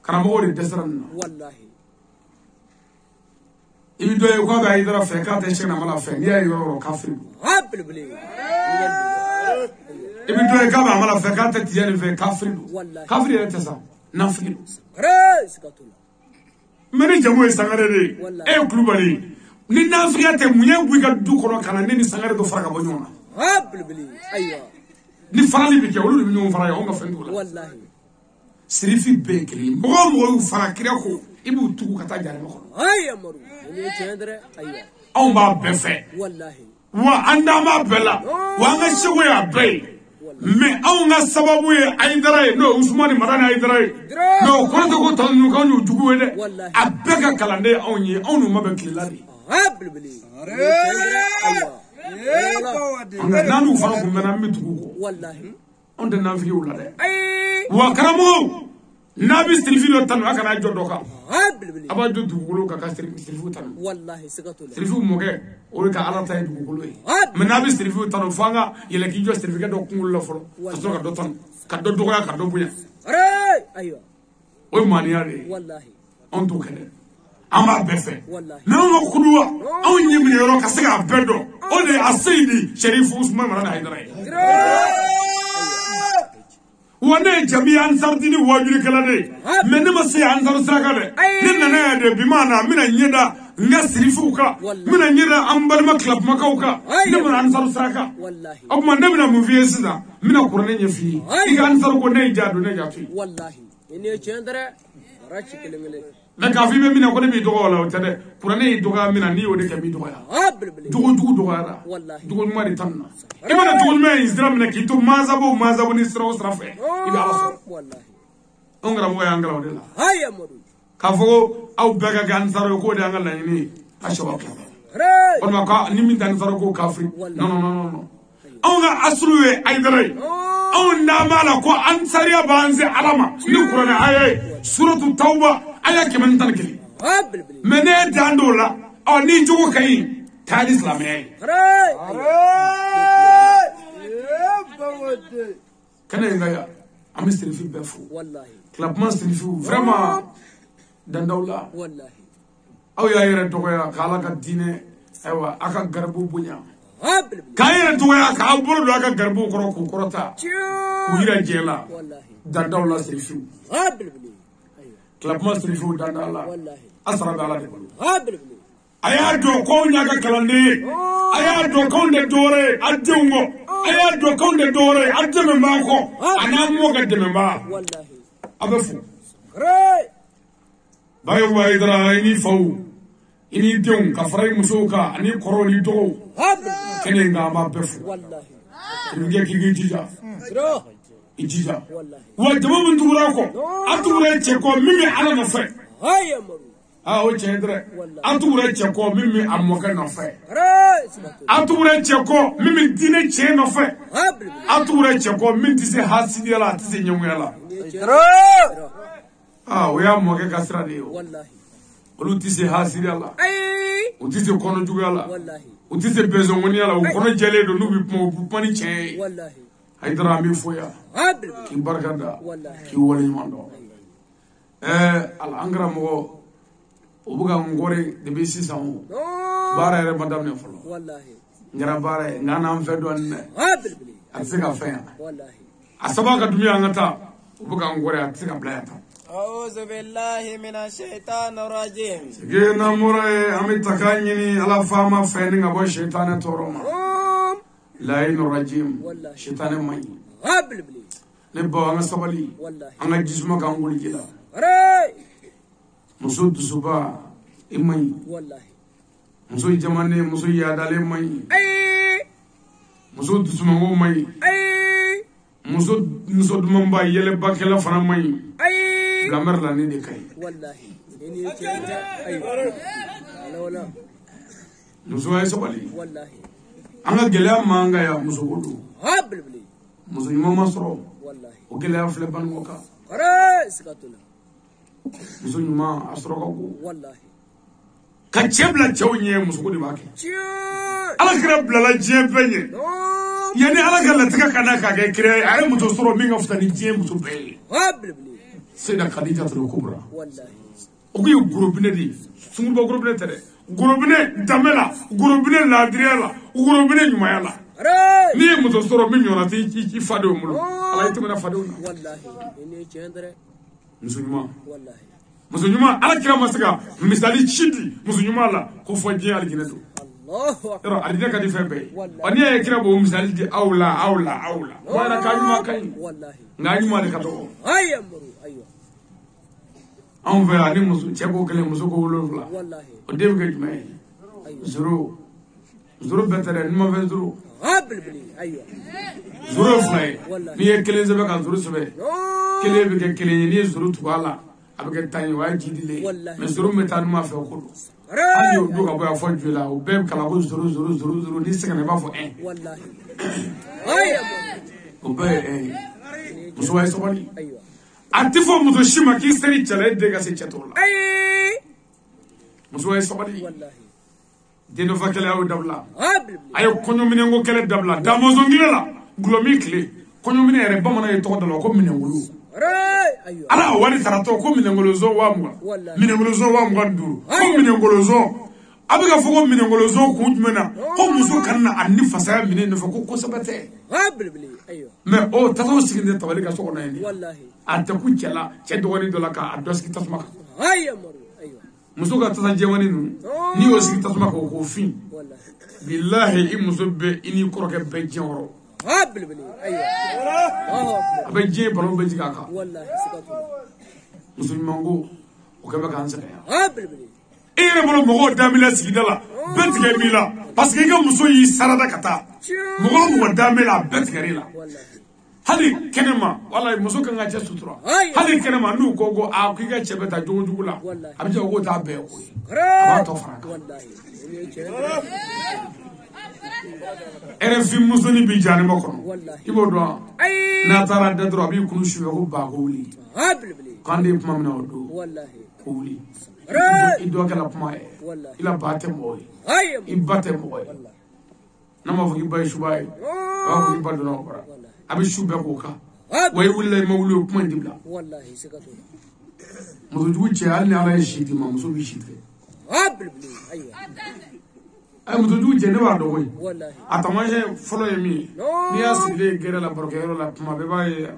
karamo de desran wallahi ibi do e ko ga Haidara fe ka te shena mala fe ya yoro kafir habl ibi do e ka ba mala fe ka te tiene fe kafir ya tesa nafil ray sikatula mene jamu e sangare de e klubali ni nafil te munye bu ga du ko kana ni sangare do faraka bo nyona habl aywa ni farali bi ke wolu bi nyon fara ya on ga fendu la wallahi sirifi be kele mo fara kire ko ibu tuku kata jare mo ay amaru ni cendre aywa on ba befe wallahi wa anda ma bela wa nga shiwe ya be me on nga sababu ye Haidara no Usmani Madani Haidara no ko to ko tanu ka nyu dugu wede abeka kalande on ye on ma be kilari habl anga nanu fara ko mena mi dugu ko wallahi on de nafi wala de ay wa karamo nabi sirifi no tanu aka na jodo ka habl aba do dugu ko ka sirifi tanu wallahi sikatula sirifi mo ke o ka ala tay dugu ko me nabi sirifi tanu fanga yele ki jo sirifi ka do kungul la folo aso ka do tan ka do doya ka do buya ray aywa o maniya de wallahi on to kene ama befe wallahi na no kuduwa on yimi yoro ka sega bedo o de asidi Sherif Usman Madani Haidara wane jami ansar dini wajuri kala de menne ma se ansar saka de ni nana ya de bimana mina nyeda nga sirifu ka mina nyeda ambalma club makauka ni mina ansar saka wallahi abu man mina movie sida mina kurane nyefi iga ansar ko ne jadu ne jafi wallahi ni cendre rachi kelengele na kafi be mina ko ne bi dogo wala tade kurane doga mina ni ode ka bi dogo ya habl dugu dogo ya dugu ma de tanna imana dugu me islam ne kito mazabo ni sra osrafe iba ala wallahi ongara mo ya ngala de la ay amaru kafo au bega gan saro ko de ngala ni ashaba ray on ma ka ni min dan saro ko kafri no onga asruwe Haidara on na mala ko ansariya banze alama ni qur'ana ayay suratu tauba aya kemen tan kili habl mene dandola o ni jogo kai ta islamai ray kana ngaya am sirifi befu wallahi club man sirifi vraiment dandola wallahi aw ya yere to ya kala ka dine aywa aka garbu bunya habl kayere to ya ka aburo do aka garbu koro ko korota ku hira jela wallahi dandola sirifi habl club man sirifi dandola wallahi asra dala de habl aya do ko nyaga kalande aya do ko de dore adungo aya do ko de dore ademe mako anamu ga deme ma wallahi abafu ray bayo Haidara ni faw ini denw ka fara musow kan ani kɔrɔw ni dɔgɔw kɛnɛ in kan an b'a bɛɛ fo i bɛ kɛ k'i jija i jija wa jama min tugura kɔ an tugura cɛ kɔ min bɛ ala nɔfɛ o cɛ ye dɛ an tugura cɛ kɔ min bɛ a mɔkɛ nɔfɛ an tugura cɛ kɔ min bɛ diinɛ cɛ nɔfɛ an tugura cɛ kɔ min tɛ se hasidiya la a tɛ se ɲɛgoya la o y'a mɔkɛ ka sira de ye o olu tɛ se hasidiya la u tɛ se kɔnɔjuguya la u tɛ se bɛnsɔngɔniya la u kɔnɔ jɛlen don n'u bɛ kuma u bɛ kuma ni tiɲɛ ye Haidara an b'i fo yan k'i barika da k'i waleɲuman dɔn an karamɔgɔ o bɛ ka n kɔri depuis sisan o baara yɛrɛ ma daminɛ fɔlɔ n kɛra baara ye nka n'an fɛ dɔɔnin dɛ a tɛ se ka fɛn yan a sababu ka dumiya an ka taa o bɛ ka n kɔri a tɛ se ka bila yan tan. أعوذ بالله من الشيطان الرجيم. سجينا مرأي أمي تكانيني على فاما فيني أبو الشيطان تورما. لاين الرجيم. شيطان ماي. قبل بلي. نبوا أنا سبالي. أنا جسمه كانغولي كذا. مسود سبا إمي. مسود جماني مسود يادالي ماي. مسود سمعو ماي. مسود ممبا يله باكلا فنا ماي. Lamar la ni de kai wallahi ni ce ayo wala muso ay sabali wallahi anga gela manga ya muso wudu habli muso yimo masro wallahi o gela fle ban ngoka ara sikatula muso yima asro ko wallahi ka chebla chawnye muso ko de bake ala kira blala jefenye yani ala kala tika kana ka ke kire ay muso soro mi ngafta ni je muso be habli Seyda Khadija Kubra. Oku yu gurubine di. Sungurba gurubine tere. Gurubine damela. Gurubine ladriela. Gurubine nyumayala. Ni ye muso soro min ɲɔgɔnna tɛ i fa de mulu. Ala i tɛmɛna fadenw na. Muso ɲuman. Muso ɲuman ala kira ma se ka misali ci di muso ɲuman la ko fɔ diɲɛ alijinɛ don. Yɔrɔ alijinɛ ka di fɛn bɛɛ ye. Wa n'i ye kira b'o misali di aw la. Wa yɛrɛ k'a ɲuman ka ɲi. Nka ɲuman de ka dɔgɔ. An fɛ ani muso cɛ ko kelen muso ko 7 o den bɛ kɛ jumɛn ye zoro bɛɛ tɛ dɛ ni ma fɛn zoro fila ye n'i ye kelen sɛbɛn ka zoro sɛbɛn kelen bɛ kɛ kelen ye n'i ye zoro tugu a la a bɛ kɛ 10 ye o y'a jidilen mais zoro bɛ taa ni ma fɛ o ko don hali y'o don ka bɔ yan fɔ joli la o bɛɛ bɛ kalan ko zoro n'i sɛgɛnna i b'a fɔ 1 o bɛɛ ye 1 ye muso ye sabali a tɛ fɔ muso si ma k'i seri cɛla den ka se cɛ tɔw la muso ye sabali den dɔ fa kɛlɛ y'o dabila a ye kɔɲɔminɛnko kɛlɛ dabila damɔzɔn la gulɔmi tile kɔɲɔminɛ yɛrɛ bamanan ye tɔgɔ da la ko minɛnkolo ala wari taratɔ ko minɛnkolozɔn 20 minɛnkolozɔn 25 ko minɛnkolozɔn a bɛ ka fɔ ko minɛnkolozɔn kun jumɛn na ko muso kana na a ni fasaya minɛ nɔfɛ ko kosɛbɛ tɛ mais o tatɔ sigilen tɛ tabali ka so kɔnɔ yen a tɛ ku cɛ la cɛ dɔgɔnin dɔ la k'a dɔ sigi tasuma kan muso ka tasa jɛmani ninnu n'i y'o sigi tasuma kan o k'o fin bilahi i muso bɛ i n'i kɔrɔkɛ bɛɛ diɲɛ kɔrɔ a bɛ diɲɛ balo bɛɛ jigin a kan muso ɲuman ko o kɛ bɛ k'an sɛgɛn e yɛrɛ bolo mɔgɔw daminɛ sigida la bɛɛ tigɛ b'i la parce que i ka muso y'i sarada ka taa mɔgɔ daminɛ la a bɛɛ tigɛr'i la hali kɛnɛma wala muso kan ka cɛ sutura hali kɛnɛma n'u ko ko a k'i ka cɛ bɛ taa jogo jugu la a bɛ jɛ ko t'a bɛɛ ko ye a b'a tɔ fara kan RFI musonin bi janima kɔnɔ i b'o dɔn n'a taara da dɔrɔn a b'i kunu suyɛ ko ba ko wuli k'an de kuma min na o don ko wuli i dɔ kɛla kuma ye i la ba tɛ mɔgɔ ye i ba tɛ mɔgɔ ye n'a ma fɔ k'i ba ye suba ye a b'a fɔ k'i ba donna o kɔrɔ a bɛ su bɛɛ k'o kan wa i wulila i ma wuli o kuma in di bila muso jugu cɛ hali ni ala ye si di ma muso b'i si tigɛ muso jugu cɛ ne b'a dɔn koyi a taamasiyɛn fɔlɔ ye min ye n'i y'a sigilen gɛrɛ la barokɛyɔrɔ la tuma bɛɛ b'a ye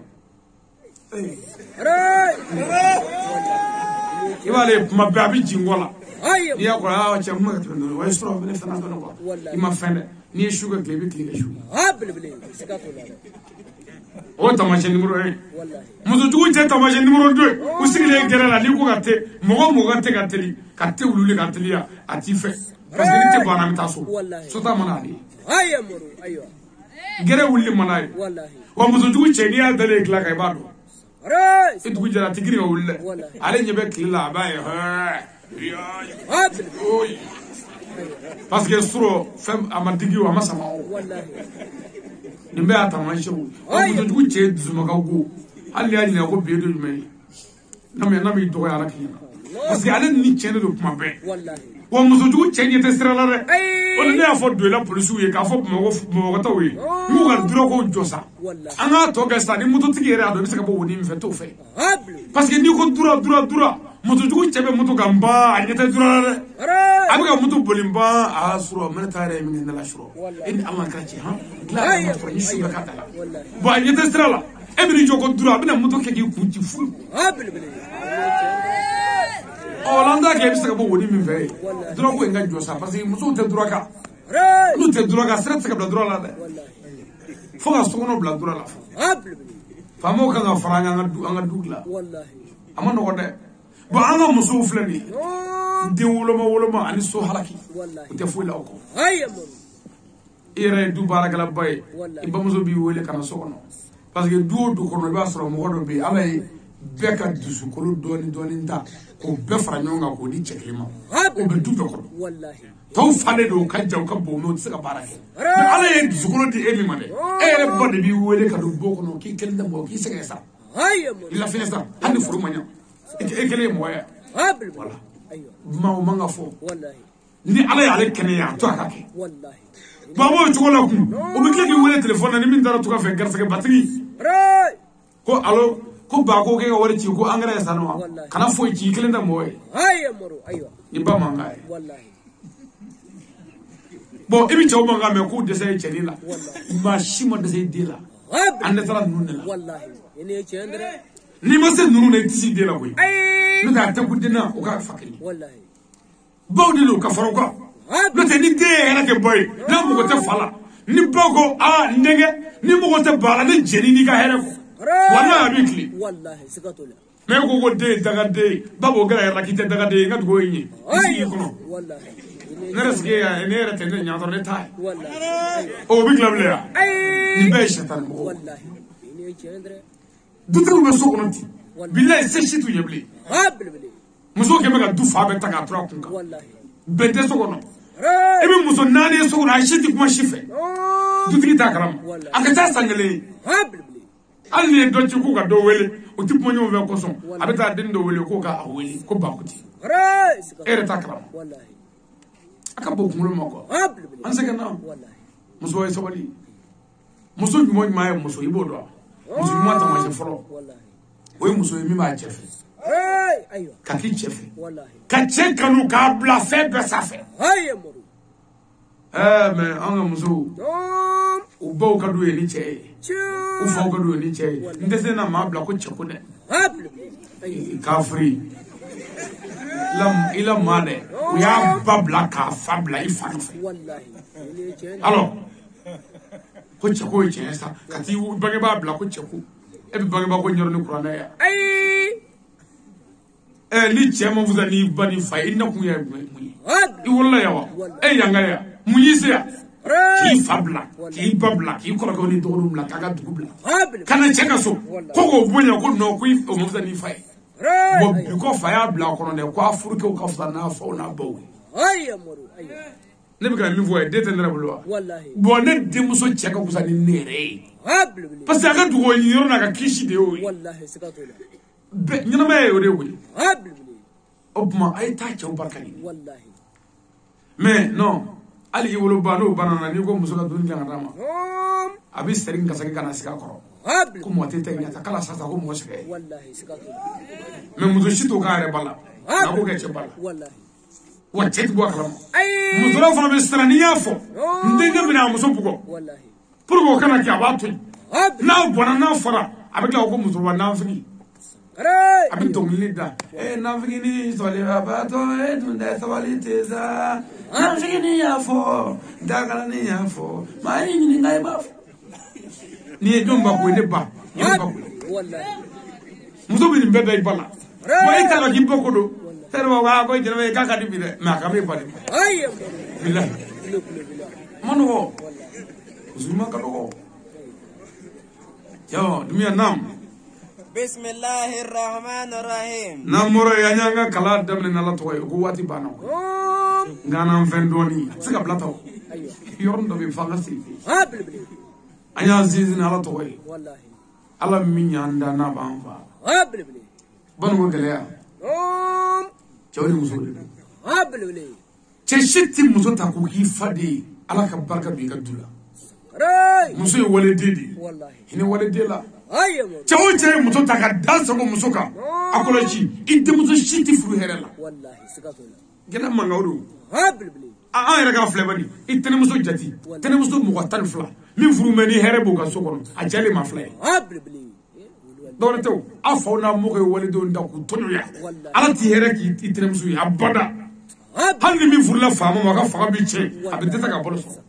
i b'ale ye tuma bɛɛ a bɛ jigin kɔ la n'i y'a kɔrɔ cɛ kuma ka tɛmɛ dɔɔnin wa i sɔrɔ ne fana dɔn i ma fɛn dɛ n'i ye su kɛ tile i bɛ tile kɛ su o tamashe numéro 1 muso jugu cɛ tamashe numéro 2 u sigilen gɛrɛ la ni ko ka te mɔgɔ te ka teli ka te wululi ka teliya a ti fɛ parce que ni te bana mi ta so ta mana ali gɛrɛ wulili mana ye wa muso jugu cɛ ni y'a dalen tila ka i b'a dɔn e dugu jɛra tigiri ka wuli dɛ ale ɲɛ bɛ tile la a b'a ye parce que suro fɛn a ma digi o a ma sama o nin bɛ y'a tamashe o muso jugu cɛ dusumakaw ko hali y'a ɲininka ko bi ye do jumɛn ye na mi dɔgɔya ala k'i parce que ale ni cɛ de don kuma bɛɛ wa muso jugu cɛ ɲɛ tɛ sira la dɛ o ne y'a fɔ doyela polisiw ye k'a fɔ bamakɔtaw ye n'u ka durɔkow jɔ sa an k'a tɔ kɛ sa ni mototigi yɛrɛ y'a dɔn i bɛ se ka bɔ woni min fɛ t'o fɛ parce que n'i ko dura muso jugu cɛ bɛ moto kan ban a ɲɛ tɛ dura la dɛ a bɛ ka moto boli ban a sɔrɔ mɛ ne ta yɛrɛ ye min kɛ ne la sɔrɔ e ni ala ka cɛ han dilan ka sɔrɔ ni su bɛ ka ta la bon a ɲɛ tɛ sira la e bɛ n'i jɔ ko dura a bɛna moto kɛ k'i kun ci fu lan t'a kɛ i bɛ se ka bɔ woni min fɛ ye dura ko in ka jɔ sa parce que musow tɛ dura kan n'u tɛ dura kan sira tɛ se ka bila dura la dɛ fo ka sokɔnɔ bila dura la faamaw kan ka fara an ka du dilan a ma nɔgɔ dɛ bon an ka musow filɛ nin ye den woloma ani so halaki u tɛ foyi la o kɔ i yɛrɛ ye du baarakɛlaba ye i bamuso b'i wele ka na so kɔnɔ parce que du o du kɔnɔ i b'a sɔrɔ mɔgɔ dɔ bɛ yen ala ye bɛɛ ka dusukolo dɔɔni ta k'o bɛɛ fara ɲɔgɔn kan k'o di cɛ kelen ma o bɛ du bɛɛ kɔnɔ tɔw falen don ka ja u ka bon n'o tɛ se ka baara kɛ mais ala ye dusukolo di e min ma dɛ e yɛrɛ ba de b'i wele ka don bon kɔnɔ k'i kelen tɛ mɔgɔ k'i sɛgɛn sa i lafiɲɛ sa hali ni foro ma ɲa e kelen ye mɔgɔ ye voilà ma o man ka fɔ ni ala y'ale kɛnɛya a to a ka kɛ bon a b'o cogo la kun o bɛ tila k'i wele telefɔni na ni min taara to ka fɛ garisɛgɛ batigi ko alo ko ba ko k'e ka wari ci ko engrais ye sanni wa kana foyi ci i kelen tɛ mɔgɔ ye i ba mankan ye bon i bɛ cɛw mankan mɛn k'u dɛsɛ cɛnin la maa si ma dɛsɛ i den la an dɛsɛra ninnu de la n'i ma se ninnu de i tɛ se i den la koyi n'o tɛ a tɛ ko den na o ka fa kelen baw de don ka fara o kan n'o tɛ ni den ye yɛrɛ kɛ ba ye n'a mɔgɔ tɛ fa la ni ba ko aa n denkɛ ni mɔgɔ tɛ ba la ne jɛni n'i ka hɛrɛ kɔ wala a b'i tile mɛ e ko den ye dagaden ba b'o kɛra yɛrɛ la k'i tɛ dagaden ye n ka dugawu ye i sigi i kɔnɔ ne yɛrɛ sigi yan ne yɛrɛ tɛ ne ɲatɔ ne ta ye o bɛ tila bilen yan nin bɛɛ ye sɛtani mɔgɔ dutigiw bɛ so kɔnɔ ten bilayi se si t'u ye bilen muso kɛmɛ ka du fa bɛɛ ta k'a tura a kun kan bɛn tɛ so kɔnɔ e bɛ muso 4 ye so kɔnɔ a si tɛ kuma si fɛ dutigi t'a kalama a ka ca san kelen ye hali ni ye dɔ ci k'u ka dɔ wele u tɛ kuma ɲɔgɔn fɛ kosɔn a bɛ taa den dɔ wele k'o k'a wele ko bakuti e yɛrɛ t'a kalama a ka bɔ kunkolo ma quoi an sɛgɛnna muso ye sabali muso ɲuman ye muso i b'o dɔn muso ɲuman taamasiyɛn fɔlɔ o ye muso ye min b'a cɛ fɛ ka k'i cɛ fɛ ka cɛ kanu k'a bila fɛn bɛɛ sanfɛ mais an ka musow u baw ka d'u ye ni cɛ ye u faw ka d'u ye ni cɛ ye n tɛ se na maa bila ko cɛ ko dɛ kafiri i la maa dɛ u y'a ba bila k'a fa bila i fa nɔfɛ alors ko cɛ ko ye cɛ ye sa ka t'i bangebaa bila ko cɛ ko e bɛ bangebaa ko ɲɛdɔn ni kuranɛ ye ni cɛ ma fusa n'i ba ni fa ye i na kun ye mun ye i wolola yan wa e yanga yan mun y'i se yan k'i fa bila k'i ba bila k'i kɔrɔkɛw ni dɔgɔninw bila k'a ka dugu bila ka na cɛ ka so ko k'o bonya ko non ko o ma fusa n'i fa ye bon bi ko fa y'a bila a kɔnɔ dɛ ko a furukɛw ka fisa n'a faw n'a baw ye ne bɛ ka min fɔ ye den tɛ ne yɛrɛ bolo wa bon ne denmuso cɛ ka fusa ni ne yɛrɛ ye parce que a ka dugu yɔrɔ n'a ka kisi de y'o ye ɲɛnamaya ye o de ye koyi o tuma a ye taa cɛw barika ɲini mais non hali i woloba n'o banana n'i ko muso ka dumuni dilan ka d'a ma a bɛ sɛri ka segin ka na sigi a kɔrɔ ko mɔgɔ tɛ taa ɲɛ ta k'ala sa ko mɔgɔ sɛgɛn mais muso si t'o k'a yɛrɛ ba la n'a ko kɛ cɛ ba la wa cɛ ti bɔ a kalama muso dɔw fana bɛ siran n'i y'a fɔ n denkɛ bɛna a muso bugɔ pour que o kana kɛ a b'a to yen n'a bɔnna n'a fɔra a bɛ tila ko musokɔrɔba nanfigi a bɛ dɔnkili da nanfigini sɔlibabatɔ e dun tɛ sabali tɛ sa nanfigini y'a fɔ dakalani y'a fɔ maa y'i ɲininka i b'a fɔ ni don ba ko ne ba ni ba ko wallahi muso bi be dai bala mo ita la ki boko do terwa wa ko jere ka ka di bi de ma ka be bali ay billahi manu ho zuma ka do yo dumiya nam bismillahir rahmanir rahim namoro ya nyanga kala damne na la to ko wati bana ko ngana vendoni sika blata yorum do bi fagasi anya zizina la to wallahi ala minyanda na banfa ban ko geleya chawni muso de cheshiti muso ta ko ki fadi ala ka barka bi ka dula muso yi wale dedi hini wale dela chawo che muso ta ka dansa ko muso ka akolochi ide muso shiti furu herela wallahi sikatola gena mangawdo a yɛrɛ ka filɛ bani i tɛnɛmuso jati tɛnɛmuso mɔgɔ 12 min furu mɛ ni hɛrɛ b'u ka so kɔnɔ a jalen ma filɛ dɔwɛrɛ tɛ aw faw n'a mɔgɔ ye waledenw da k'u tɔɲɔya ala t'i hɛrɛ k'i tɛnɛmuso ye abada hali ni min furula faama ma a ka fanga bi tiɲɛ a bɛ dɛsɛ ka balo sɔrɔ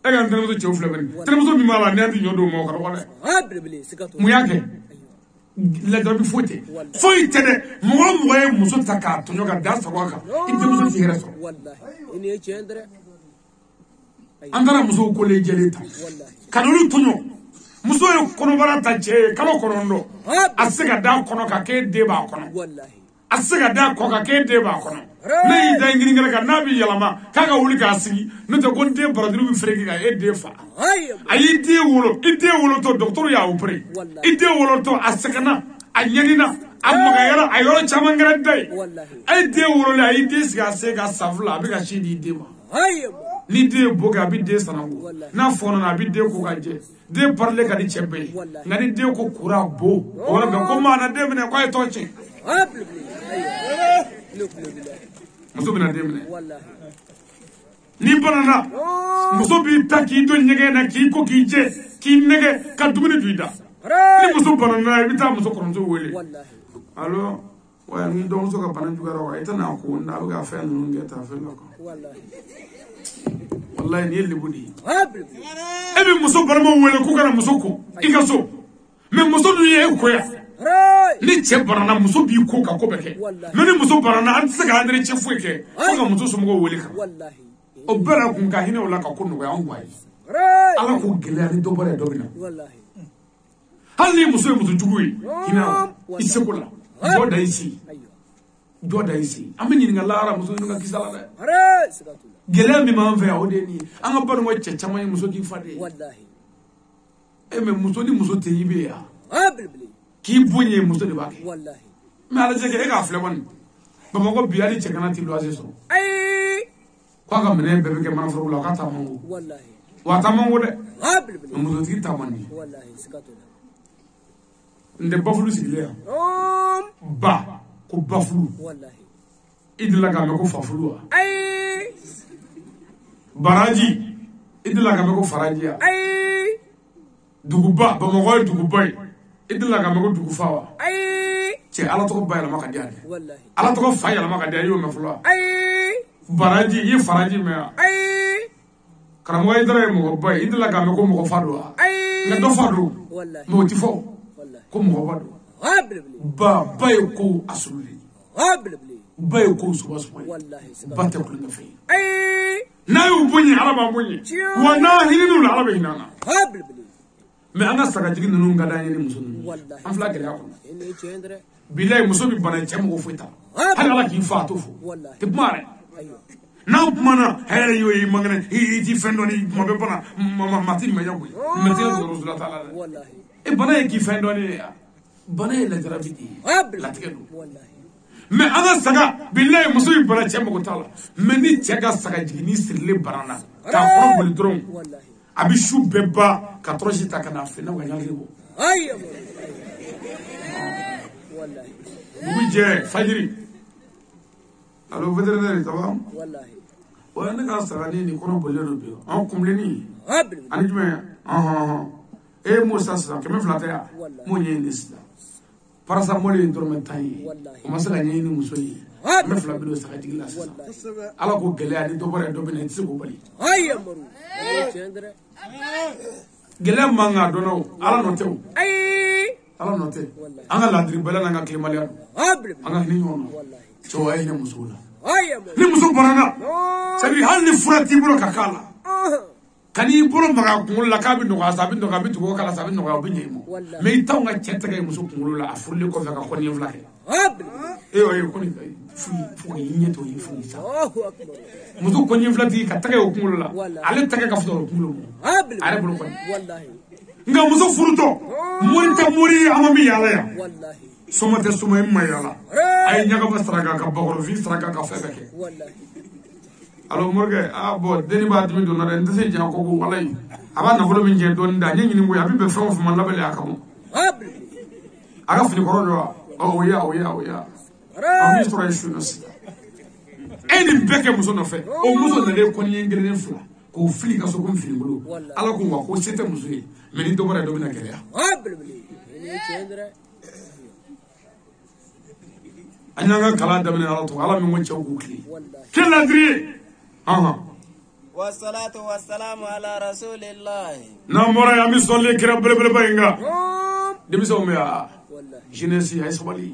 e ka tɛnɛmuso cɛw filɛ bani tɛnɛmuso min b'a la n'i tɛ ɲɔ don mɔgɔ karamɔgɔ dɛ mun y'a kɛ ladabi fote foyi tɛ dɛ mɔgɔ ye muso ta k'a tɔɲɔ ka da sago a kan i denmuso t'i yɛrɛ sɔrɔ an taara musow kolen jɛlen ta ka n'olu tɔɲɔ muso ye kɔnɔbara ta cɛ ye kalo 9 a se ka da kɔnɔ ka k'e den b'a kɔnɔ a se ka da kɔ ka k'e den b'a kɔnɔ ne y'i da ngirinkɛrɛ kan n'a bɛ yɛlɛma k'a ka wuli k'a sigi n'o tɛ ko den baraduru bɛ fereke ka e den fa a y'i den wolo i den wolotɔ dɔgɔtɔrɔ y'a opéré i den wolotɔ a sɛgɛnna a ɲɛnina a magayara a yɔrɔ caman kɛra da ye a ye den wololen a y'i den sigi a sen ka san fila a bɛ ka sin di den ma ni den ye bo kɛ a bɛ den sanango n'a fɔnɔna a bɛ den ko ka jɛ den parilen ka di cɛ bɛɛ ye nka ni den ko kura bo o yɔrɔ bɛɛ ko maana den minɛ k'a ye tɔn tiɲɛ muso bɛna den minɛ n'i banana muso b'i ta k'i don ɲɛgɛn na k'i ko k'i jɛ k'i nɛgɛ ka dumuni dun i da ni muso banana i bɛ taa muso kɔrɔmuso wele allo wa ni dɔgɔmuso ka bana juguyara wa i tɛ n'a ko n'a bɛ ka fɛn ninnu kɛ tan fɛn dɔ kan wallahi nin ye lebu de ye e bɛ muso balimaw wele k'u kana muso ko i ka so mais muso dun ye e koya ni cɛ banana muso b'i ko ka ko bɛɛ kɛ mais ni muso banana an tɛ se ka entretien foyi kɛ fo ka muso somɔgɔw wele kan o bɛɛ la kun ka hinɛ o la ka ko nɔgɔya anw ye ala k'o gɛlɛya ni dɔ bɔra ye dɔ bɛ na hali ni muso ye muso jugu ye hinɛ i seko la dɔ da i si dɔ da i si an bɛ ɲininka lahara muso ninnu ka kisa la dɛ gɛlɛya min b'an fɛ yan o de ye nin ye an ka baninko cɛ caman ye muso k'i fa de ye e mais muso ni muso tɛ i bɛ yan k'i bonya muso de b'a kɛ mais ala se kɛ e k'a filɛ kɔni bamakɔ bi hali cɛ kana t'i luwanse sɔrɔ k'a ka minɛn bɛɛ bɛ kɛ manaforogo la k'a taa mango wa a taa mango dɛ mais musotigi taa man di n tɛ bafulu sigilen yan ba ko bafulu i delila k'a mɛn ko fafulu wa baraji i delila k'a mɛn ko faraji wa duguba bamakɔ ye duguba ye i delila k'a mɛn ko dugufa wa cɛ ala tɔgɔ ba yɛlɛma ka di a dɛ ala tɔgɔ fa yɛlɛma ka di a ye i y'o mɛn fɔlɔ wa baraji i ye faraji mɛn wa karamɔgɔ i dara ye mɔgɔ ba ye i delila k'a mɛn ko mɔgɔ fa don wa nka dɔ fa don mɛ o ti fɔ ko mɔgɔ ba don ba ye ko asulu de ye ba ye ko suba ye ba tɛ kulonkɛ fɛn ye n'a y'u bonya ala b'an bonya wa n'a hinɛn'u la ala bɛ hinɛ an na mais an ka sagajigi ninnu ka d'an ye ni muso ninnu an filɛ gɛlɛya kɔnɔ bilayi muso bɛ bana cɛ mɔgɔ foyi t'a la hali ala k'i fa a t'o fɔ tɛ kuma dɛ n'aw kumana hɛrɛ y'o ye mangɛnɛ i ti fɛn dɔn ni kuma bɛ bana mati ma ɲɛ koyi mati ka dɔrɔn la t'a la dɛ e bana ye k'i fɛn dɔn ne ya bana ye lajarabi de ye latigɛ don mais an ka saga bilayi muso bɛ bana cɛ mɔgɔ t'a la mais ni cɛ ka saga jiginni sirilen bana na k'a kɔrɔ boli dɔrɔn a bɛ su bɛɛ ba ka tɔrɔsi ta ka n'a fɛ n'aw ka ɲagili bɔ dugu jɛ fajiri allo vétérinaire ça va wa ne ka saga ni nin kɔnɔ bolilen don bi an kunbilenni ani jumɛn e ye m'o san sisan 200 tɛ yan m'o ɲɛɲini sisan parasamɔli ye dɔrɔmɛ 10 ye o ma se ka ɲɛɲini muso ye n bɛ 2 bilo sagajigi la sisan ala ko gɛlɛya ni dɔ bɔra ye dɔ bɛ na i tɛ se k'o bali gele manga dono ala note ala note anga ladri bala nanga klimaliya anga ni nyono so ay ne musula ni musu barana sabi hal ni furati bulo kakala kani bulo maga kumulla kabi no asabi no kabi to kala sabi no kabi nyimo me tawga chetta kay musu kumulla afurli ko faka ko ni vlake ko ni fu yinyeto yifu sa musu ko ni vlati ka tage o kumulla ale tage ka fudoro kumulla ale bulo ko wallahi nga muso furuto monta muri amami yala ya wallahi somate suma imma yala ay nyaga basraga ka bagoro fi sraga ka febeke wallahi alo morgue bo deni ba dimi do na den dese jang ko wallahi aba na folo min je don da nyi ni mo ya be fon fo man labale akamo aga fini koro do o ya ami sura shunos eni beke muso no fe o muso na le ko ni ngere fula ko fili ka so ko fili bulu ala ko wa ko sete muso yi meni do bara do na kere ya anyanga kala da mena ala to ala mi wonche ko kli kella dri والصلاة والسلام على رسول الله نمبر يا مي صلي كرا بل بل باينغا دمي سوميا جينيسي هاي سوالي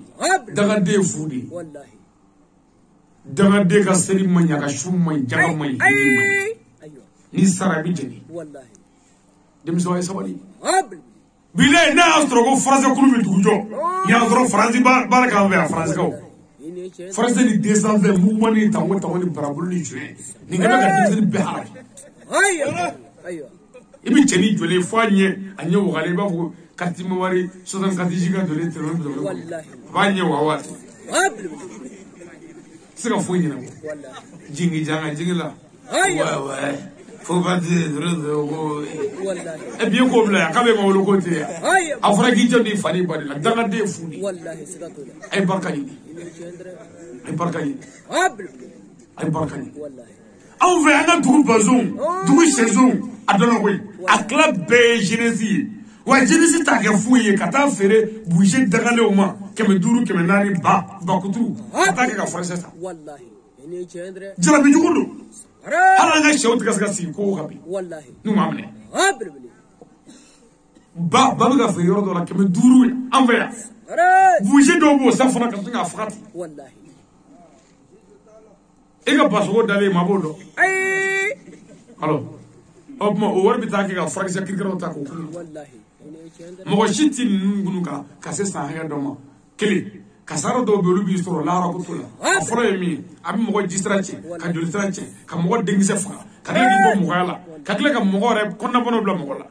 دغا دي فودي والله دغا دي كا سري مانيا كا شوم ماي جاغا ماي ايوه ني سارا بي جني والله دمي سو هاي سوالي بيلاي نا استروغو فرانسي كولو بي دوجو يا استرو فرانسي باركا بي فرانسي كو فرانسي دي ديسانفي موماني تاوني برابولي جوي ni ngaba ka dinzi behar ayo ibi cheni jole fanye anye wogale ba ko katima wari sodan katijiga dole teron dole wallahi fanye wawa sika fonye na wallahi jingi janga jingila wa fo ba de dole wallahi e bien ko bla ka be ngolo ko te afra gi jodi fani bari la daga de funi wallahi sika to ay barkani ay barkani wallahi on veut un groupe bazon du saison adona koy a club be Génésie wa Génésie ta ke fuye kata fere bouger dagale o ma keme duru keme nani ba kutu ata ke ka français ta wallahi ene cendre jara bi jugudo ala nga shawt gas si ko gabi wallahi nu mamne ba ga fere yordo la keme duru en veut bouger do bo sa fona ka nga frati wallahi ega baso dale mabodo allo obma o warbi take ga fraction kirkiro ta ko wallahi mo shiti ngunu ka se sa hanga doma kili kasaro do be rubi stro la rakutula afro mi abi mo distrache ka distrache ka mo dengise fa ka degi bo mo gala ka kle ka mo re konna bono bla mo la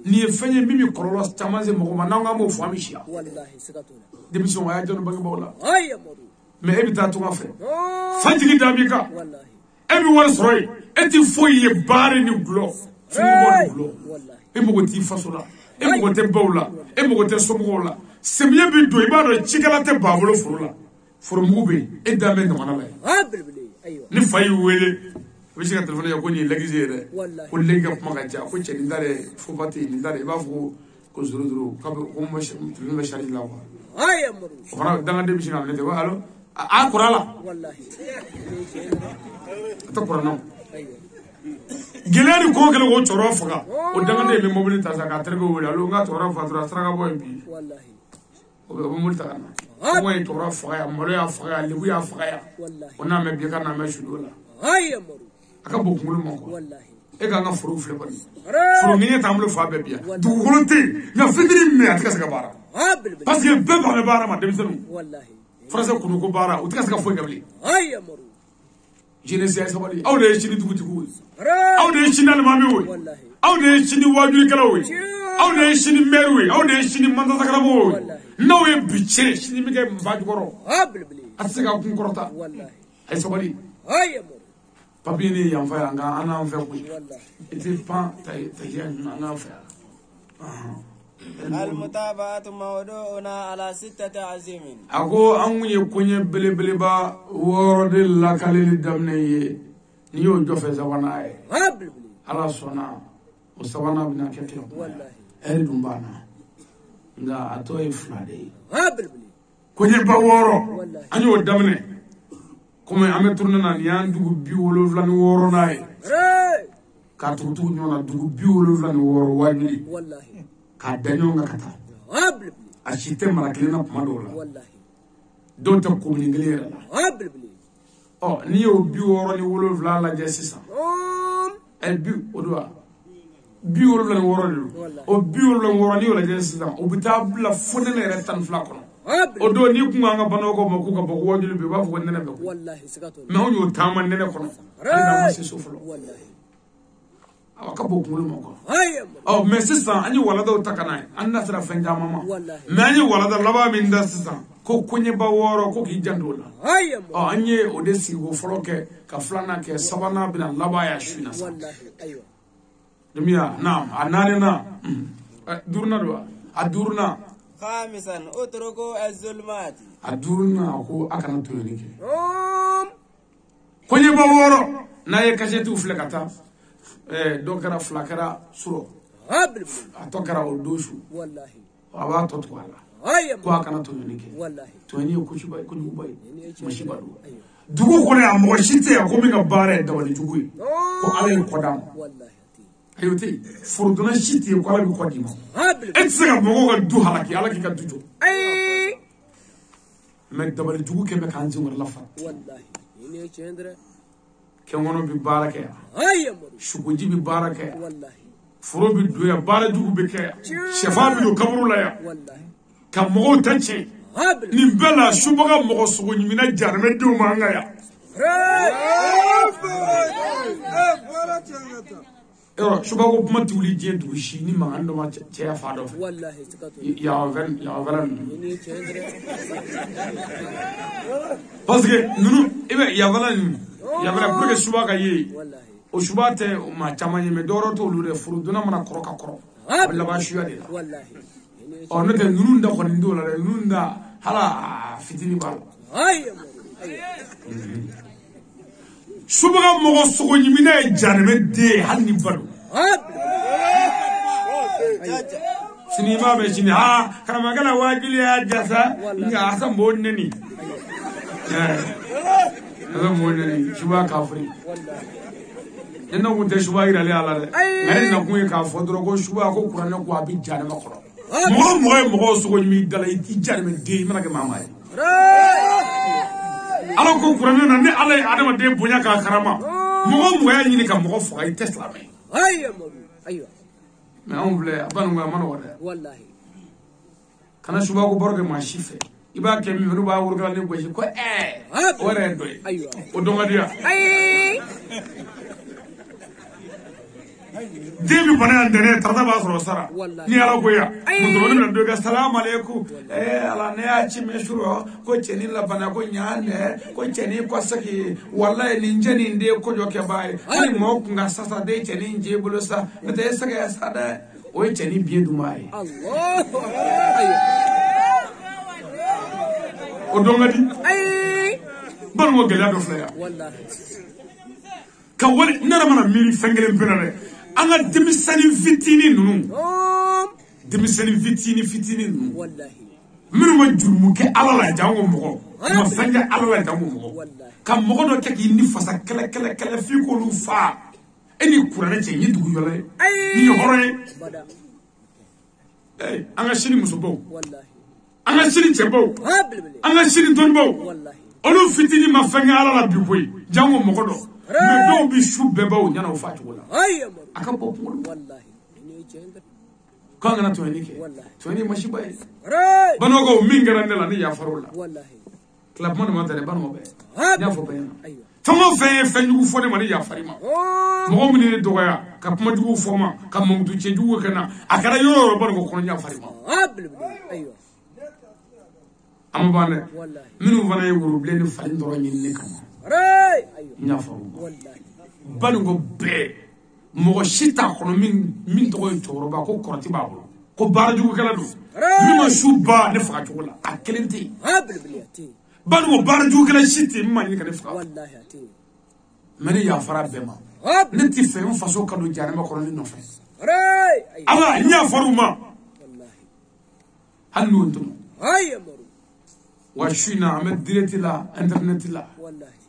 ni fenye mimi korolos tamaze mo ma nanga mo fami shia wallahi sikatula demission ya jono bagi bola ay amadu mais ebi ta tunga fe fanjigi dabika wallahi ebi wal soroy eti foye bare ni glo fini glo wallahi e mo ti fasola e mo te bawla e mo te somola semye bi do ibaro chikala te bawlo furula furumube e dame no manala ayo ni fayi wele wisi ka telefone ya ko ni legizere ko lega kuma ja ko cheni ndare fo bati ni ndare ba fu ko zuru ka ko mo shari la wa ay amuru fara danga de bisina ne te wa alo a kurala wallahi to kurana gelani ko gele go choro faga o danga de me mobile ta saka terbe wala lo nga choro fatura sraga boy bi wallahi o be mo multa kana o way choro faga ya molo ya faga libu ya faga ya wallahi ona me bi kana me shudola ay amuru aka bo ngulu mako wallahi e ga nga furu fle bani furu ni tamlo fa be bia du golonte na fidri me atka saka bara parce que be ba bara ma demsenu wallahi français kunu ko bara o tika saka foi gabli ay amuru Génésie ay sabali aw de chini duguti ko aw de chini almami wo aw de chini wajuri kala wo aw de chini meru wo aw de chini manda sakara wo no e biche chini mi ke mbaju goro asika kun korota wallahi ay sabali ay amuru papi ni yamfa nga ana anfa ko ite pa tay yan ana anfa المتابعة موضوعنا على 6 عزيم أكو أمي يكوني بلي بلي با ورد الله كليل دمني نيو جوفي زوانا على صنا وسوانا بنا كتير والله أردون بانا لا أتوي فلادي كوني باورو أنيو دمني كومي أمي تورنا نيان دو بيولو فلان ورو ناي كاتوتو نيونا دوغو بيولو فلان وورو واجلي والله كادانيو غاكاتا قبل اشيتي مراكلينا بمادولا والله دون تكو نيغليرا قبل نيو بيورو ني وولو فلان لا جيسيسا البيو ودوا بيولو فلان وورو او بيولو فلان وورو ني ولا جيسيسا او بتابلا فونن رتان فلاكون odo ni kuma nga banoko mako ka bako wajulu be ba fo nene be wallahi sikato me onyo tama nene kono ala ma se soflo wallahi awaka bo kulu mako me sisan anyi wala do takana anna sira fenja mama me anyi wala da laba min da sisan ko kunye ba woro ko ki jandola anyi odesi go froke ka flana ke sabana bina laba ya shuna sa wallahi aywa dumiya naam anana durna do adurna خامسا اتركوا الظلمات adurna ko akana to yonike konye ba woro na ye kajetu flekata dokara flakara suro قبل atokara odoshu wallahi aba to twala ko akana to yonike wallahi to ni ko chuba ko nyubai mashiba dugu ko ne amo shite ko mi ga bare da wali dugu ko ala ko dam wallahi ayote furduna shite ko ala ko dimo etsega mogo ga du halaki ala ki ga dujo me da wali dugu ke me kanji ngor la fat wallahi ni chendra ke ngono bi baraka ya shukuji bi baraka ya wallahi furo bi duya bara dugu be ke shefa bi do kaburu la ya wallahi ka mogo tanche ni bela shubaga mogo sugo nyimina jarme do manga ya shubago kuma tuli je du shi ni mangando ma che ya fado wallahi sikato ya varan ni chendra parce que nunu ibe ya varan pour que shubaga yi wallahi o shubate ma chamanye me doro to lure furu duna mana koroka koro wala ba shuya de wallahi o no te nunu nda ko ndola nunu nda hala fitini bal shubaga mogo sugo nyimina e janme de halni badu sinima be jini ha kana magana wajili ya jasa nga asa mboneni asa mboneni shuba kafri nena kunte shuba ira le ala de ngare na kuye ka fodro ko shuba ko kurane ko abi janme makoro mogo sugo nyimi dala i janme de mana ke mama ala ko kurane na ne ala adama de bonya ka karama mogo ya nyini ka mogo fuga i tesla me aywa mais on voulait abanu nga mano wala wallahi kana shuba ko borge ma chife iba ke mi no ba wurga ne ko ko ore do aywa o donga dia debi bana ndene tarda ba soro sara ni ala ko ya mudoro na do ga assalamu alaikum ala ne ya ci me shuro ko ceni la bana ko nyaane ko ceni ko saki wallahi ni njeni nde ko joke bae ani mo nga sasa de ceni nje bulo sa te saka ya sada o ceni biye dumai allah o donga di ban mo gela do fla ya wallahi ka wali nara mana miri fengele penale anga demisani fitini nunu wallahi minu ma jurmu ke ala la jango mogo ma fenge ala la jango mogo ka mogo do ke ki ni fasa kala fi ko lu fa eni kurane che ni dugu yole ni hore anga shiri musubo wallahi anga shiri chebo anga shiri tonbo wallahi olu fitini ma fenge ala la bi boy jango mogo do me do bi shubbe bawo nyana o fatu wala aka bo wallahi ni chendra kanga na to ni ke wallahi to ni mashiba banogo mingara ndela ni ya farola wallahi club man ma tare banogo be ya fo be aywa famo fe ndugu fo ne mari ya farima mo mo ni dogoya ka kuma dugu fo ma ka mo du che dugu kana akara yoro banogo kono ya farima aywa amabane wallahi minu vana yuru bleni falin doro ni ne kama aywa nya faru wallahi banogo be mo shita kono min dogo toro ba ko korati ba ko baraju kala do mima shuba ne fa jola akelenti banu baraju kala shiti mima ni kala fa wallahi ati mani ya fara bema ne ti fe mo faso kadu jare ma ko ni no fe ala nya faruma wallahi hannu antum ayamaru wa shina amed direti la internet la wallahi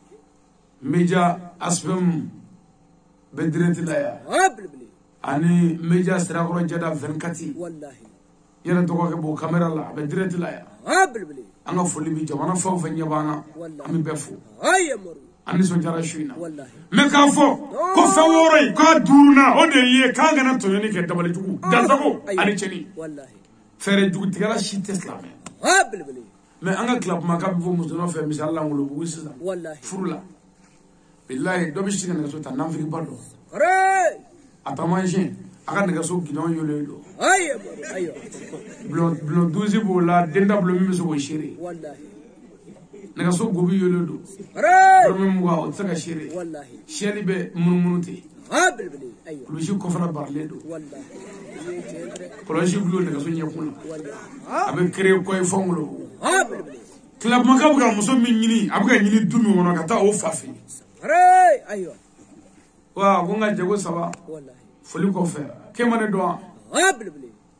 media aspem بدرت لا يا أني ميجا سراغرو جدا فنكتي والله يلا توقع بو كاميرا لا بدرت لا يا أنا فولي بيجا وانا فو فنيبانا أمي بفو أني سونجارا شوينا مكافو كفوري كادورنا أودي كاغنا توني كدبل جوجو دازاكو أني تشني فرد جوجو تكلا شيء تسلامه ما أنا كلاب ما كابو مزدنا في مثال الله مولو بويسا فرولا بالله دوبيشتي كنا نسوي تنام في البارو أتماشين أكاد نكسو كيدون يولو أيوة بلون دوزي بولا دندا بلون ميسو بوشيري نكسو غوبي يولو بلون مغاو تسكا شيري شيري بمنمنوتي أيوة لوشي كفر بارليدو كلاشي بلو نكسو نيكونا أبي كريو كوي فونغلو كلاب ما كابو كان مسوم ميني أبغى يني دومي وانا كتا أوفافي أيوة وعونغا جاكو سوا فلي كوفي كم ندوا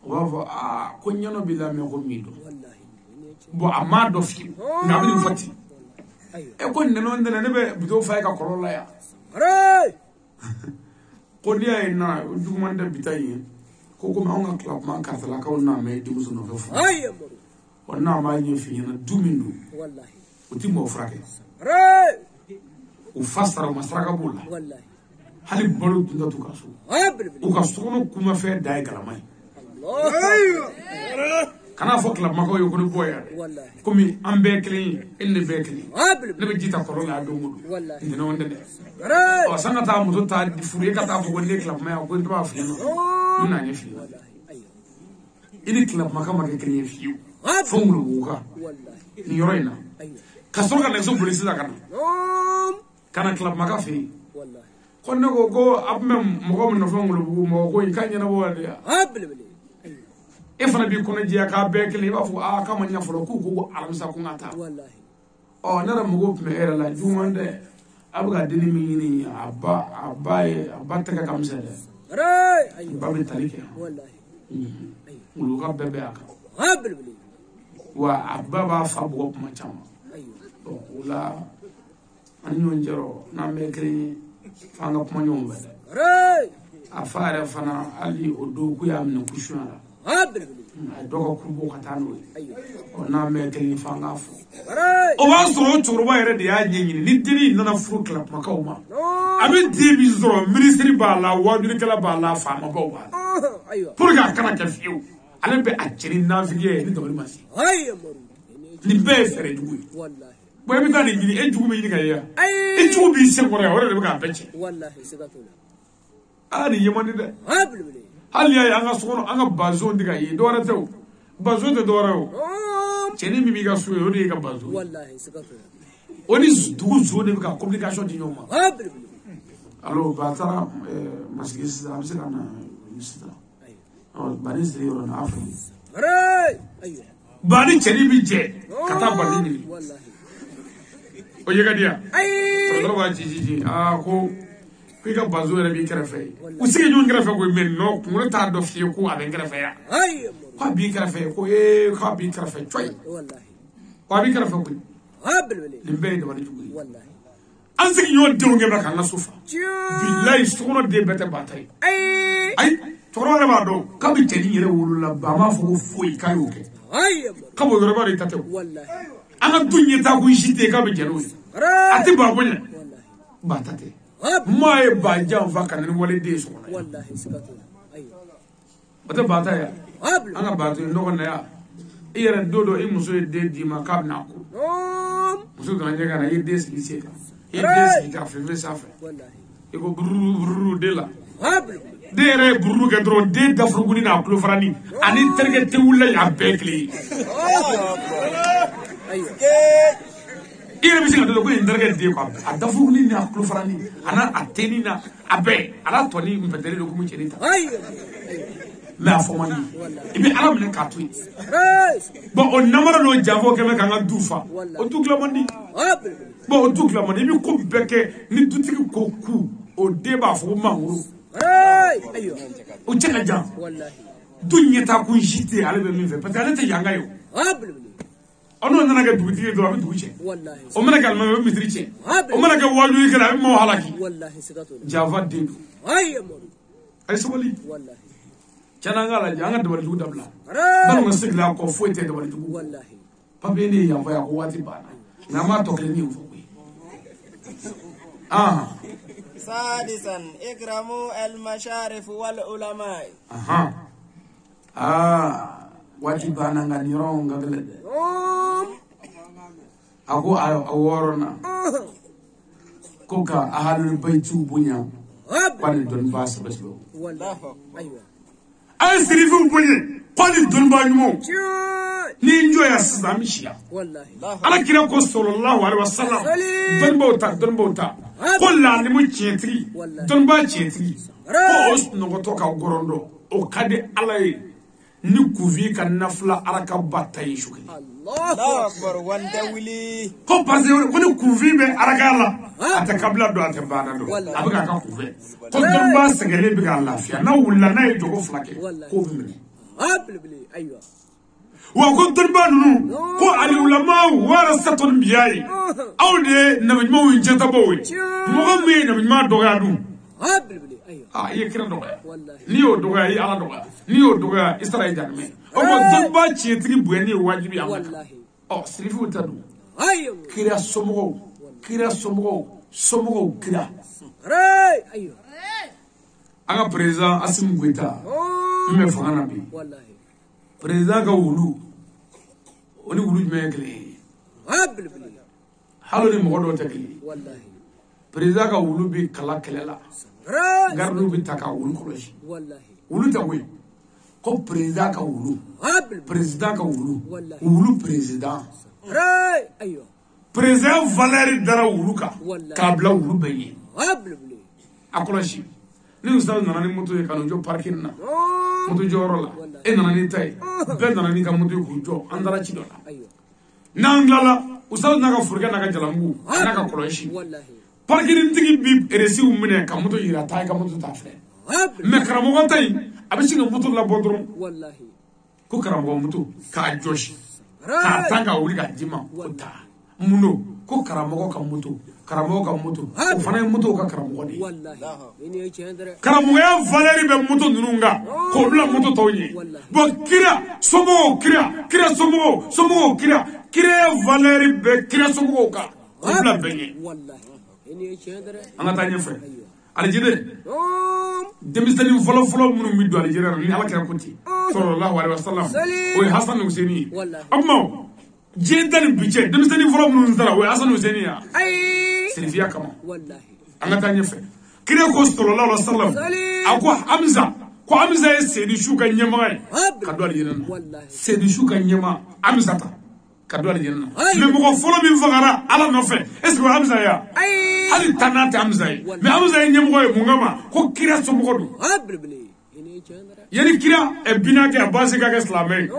وافا كونيانو بلا ميكو ميدو بو أمادو في نابلي فاتي أكون نلوندنا نبى بدو فايكا كورولا يا كوديا إننا دومان ده بتاعي كوكو ما هونغا كلاب ما كاتلا كون نامي دموسو نوفو وانا ما ينفي هنا دومينو وتيمو فراكي وفاسر مسراغا بولا هل بلو تندا توكاسو وكاسو كوما في داي كلامي كنا فوق لما كو يكون بويا كومي ام بيكلي ان بيكلي نبي جيتا كورونا دومو دينا وندن وسنا تا مودو تا ديفوري كتا فوق لي كلاب ما كو نتبا فينا من نفي إني كلاب ما كما كريه فيو فملو بوكا نيورينا كسر كان نسوي بوليس ذا كان كلاب ما كافي كنا كو أبمن مقام نفهم لو مقام يكان ينبوا عليه إفنا بيكون جيا كابيك اللي بافو كمان يفلو كوكو على مساكون عتا نرى مقام مهير لا جوان ده أبغى دني ميني أبا تكا كمسة بابي تاريخ ولوكا ببيعك وأبا فابو ما تام ولا أني ونجرو نامكري فانا بمنيوم بده أفعل فانا علي أدو كيا من كوشنا أدوك كوبو كتانو ونامكري فانا فو أوان سرو يردي أجيني ندري ننا فروك لا مكوما أبي ديبي زرو مينستري بالا وادري كلا بالا فاما كوما بورجا كنا كفيو أنا بأجري نافيجي ندوري ماسي نبى فريدوي boy mi tani gini enjugu mi yiga ya enjugu bi sekore ore le ka pece wallahi sigatula ari yemani de hali ya anga sono anga bazo ndiga yi dora tew bazo de dora o cheni mi ga suwe ore ka bazo wallahi sigatula oni dugu zo de ka communication di nyoma alors batara masigis amse kana mistra bani zero na afri ayo bani cheni bi je kata bani wallahi oye gadia tolo wa jiji ko ka bazo era bi krefe usige ñu krefe ko men no mu ta do fi ko abe krefe ya ko bi krefe ko ko bi krefe choy wallahi ko bi krefe ko limbe do wani jugo wallahi an sigi ñu de ngem raka na sufa billahi sono de bete batay ay toro re ba do ka bi tedi yere wulu la ba ma fo foi kayo ke ka bo yore ba re tate wallahi ana dunye ta ku shite ka be jelo ati ba bonya ba tate mai ba jam fa kan ni wale de so wallahi sikatu ayo bata ba ta ya ana ba to no na ya iyere dodo e muso de di ma ka na ko muso kan je kana yede si se ka yede si ka fe fe sa fe wallahi e ko bruru de la de re bruru ke dro de da fruguni na klo farani ani terge te wulla ya bekli ayo ire bisi ngado ko indarga de ko adafu ni na klo farani ana ateni na abe ala toni mpedere do ko mu chenita la fomani ibi ala mne katui bon on namara no javo keme kanga dufa o tukla mondi bon o tukla mondi ibi ko beke ni dutiki ko ku o deba fo manguru ayo o cheka jam wallahi dunya ta ku jite ala be min fe parce que ala te yanga yo أنا ناقة دوتي دوام دوتي والله ومنا قال ما بمثريتي ومنا قال واجو يكلا ما هلاكي والله سكتوا جافا ديدو أي مر أي سوالي والله كان أنا جانا دبل جو دبلا رأي بل مسك لا كوفوي تدبل جو والله بابيني يا فيا قواتي بانا نما توكلني وفوي سادسا اكرموا المشارف والعلماء wati bana nga niro nga glede ako aworona koka ahalul baytu bunya kwani don bas baslo والله أيوة ay sirifu bunye kwani don ba nyumo ni njoya sisamisha والله ala kira ko sallallahu alaihi wasallam don bauta kolla ni mu chetri don ba chetri ko os no to ka gorondo o kade alai ni kuvi ka nafla araka batayi shuke الله أكبر وندولي ko parce ko ni kuvi be araka la ata kabla do ata bana do abuka ka kuve ko don ba segele bi ga lafiya na wulla na yi jogo flake ko bi قبل بلي أيوة wa ko don ba nu ko ali ulama warasatul biyai awde nabi mo wi jata bo wi mo ko mi nabi ma do ga du قبل بلي أيوة ye kira do ga والله ni o do ga yi ala do ga ni o do ga israel jan me o ko don ba chetri bueni wajibi amaka والله oh sirifu tadu أيوة kira somogo kira رأي أيوة anga president Assimi Goïta me fangana bi والله president ka wulu oni wulu me kele قبل بلي halo ni mogo do tekeli والله president ka wulu bi kala kelela رأي gardu bi taka wulu koloshi والله wulu ta wi ko president ka wulu قبل president ka wulu Wallahi. wulu president رأي أيوة president Valéry Dara wulu ka Wallahi. kabla wulu beye قبل بلي akoloshi ni ustaz nana ni moto e kanu jo parking na moto joro la e nana ni tay be nana ni ka moto ku jo andara ci dona أيوة nan lala ustaz naga furga naga jalambu naga koloshi والله parking tigi bi resi umne ka moto ira tay ka moto ta fre قبل me karamo tay abishi nga moto la bodrum والله ko karamo moto ka joshi ka رأي tanga wuri ka jima ko ta muno ko karamo ka moto o fana moto ka karamo di والله إني أشهد karamogo ya Valéry be moto nunga ko bla moto tawni bo kira ya Valéry be kira somo ka ko bla benye والله إني أشهد anga tanye fe aljide demisani folo munu mi do aljire ni ala kira kunti sallallahu alaihi wasallam o Hassan Husseini amma jendan biche demisani folo munu zara o Hassan Husseini ya أي silvia kama والله anga tanye fe kira ko sallallahu alaihi wasallam akwa Hamza ya sedi shuka nyama kadwali jina والله sedi shuka nyama Hamza ta kadwali jina me mo folo mi fagara ala no fe est-ce que Hamza ya أي hali tanate Hamza ya me Hamza ya nyama ko mungama ko kira so mo do قبل بلي إني أشهد yani kira e binake abasi ka islamai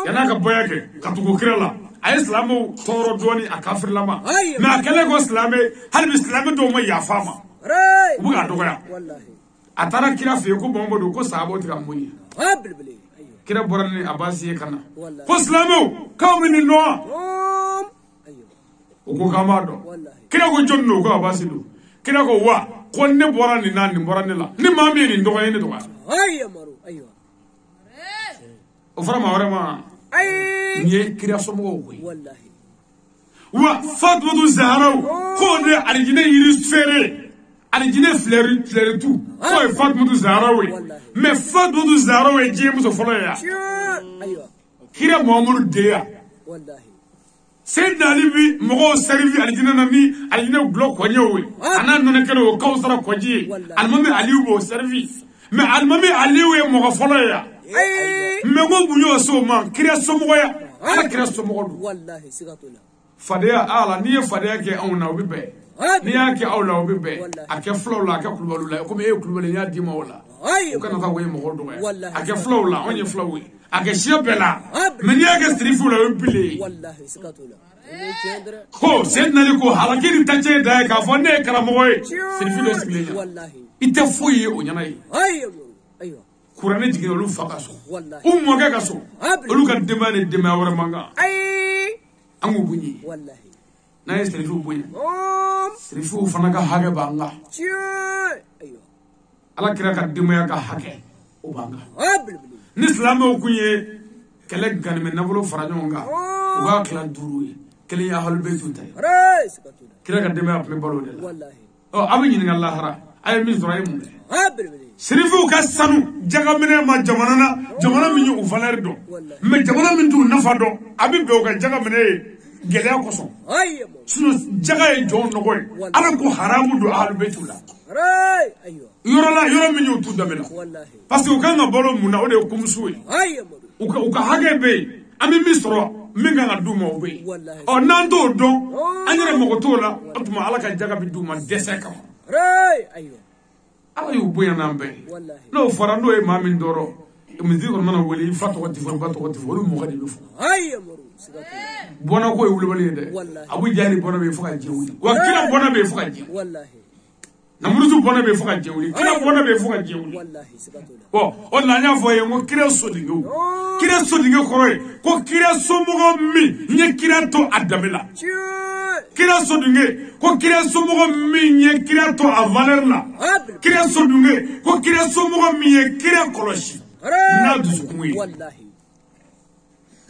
yana ka boyake katugo kira la ay islamu toro doni akafir lama me akele ko islamai hal bi islamai do ma ya fama رأي ubu ga dogoya والله atara kira fe ko bombo do ko sabo tika muni قبل بلي أيوة kira borani abasi kana والله ko islamu kawmi ni no أيوة uko kamado والله kira ko jonno ko abasi do kira ko wa ko ne borani nani borani la ni mami ni ndoga ni doga أي مرو أيوة o fara ma wara ma أي ni kira somo ko والله wa Fatou Zahra ko ne aljine yiri fere aljine fleri tu ko Fatou Zahra we me Fatou Zahra we je muso folo ya أيوة kira Muhammadu deya والله Sayyidina Ali bi mogo servi aljine nani aljine block ko nyewe ana nona kene o kawsara ko ji almami Ali bo servi me almami Ali we mogo folo ya أي me go bunyo so man kira somo ya ala kira somo do والله سكتنا fadaya ala ni fadaya ke awna obi be ni yake awla obi be ake flow la ake kulbalu la ko me e kulbalu ya di mawla أي o kana ta we mo do Wallahi. ake flow la onye flow we ake shebela me ni yake strifu la obile والله سكتنا إني أشهد ko sedna li ko halakiri tache da ka fonne kala mo we strifu do sibilenya والله ite foyi o nyana yi أي مرو أيوة kurane jigin olu faka so والله ummo ga so Abli. olu ka demane demawara manga أي amu bunyi wallahi na yi sirifu bunyi sirifu fana ka hage banga ayo ala kira ka dimaya ka hage o banga abli ni islamo kunye kele ganime nabolo faranjonga o ga kala duru ye kele ya halu betu tay rais katuna kira ka dimaya me balo de la wallahi o abin yin Allah hara ay min zora mu abli sirifu ka sanu jaga mine ma jamana min yu valeur do me jamana min tu nafa do abi be o ka jaga mine gele ko so ayo sunu jaga e jon no goy ala ko haramu do halu betu la rai ayo yoro min yu tu damela wallahi parce que o kan ga bolo mun na o de ko musuwe ayo o ka hage be ami misro min ga duma o be wallahi o nan do don anyere mo ko to la atuma ala ka jaga bi duma dese ka rai ayo ala yu boya nambe wallahi no farando e mamin doro mi di ko mana woli fato ko tifo mo gadi be fu ayo moru sigatuna bona ko e wuli bali de abu jani bona be fu ka jewuli wa kila bona be fu ka jewuli wallahi namuruzu bona be fu ka jewuli kila bona be fu ka jewuli wallahi sigatuna o la nya fo ye mo kira sodingo koroy ko kira somogo mi nye kira to adamela kira sodinge ko kira somogo mi nye kira to a valeur la kira sodinge ko kira somogo mi nye kira koloshi na dusukuyi wallahi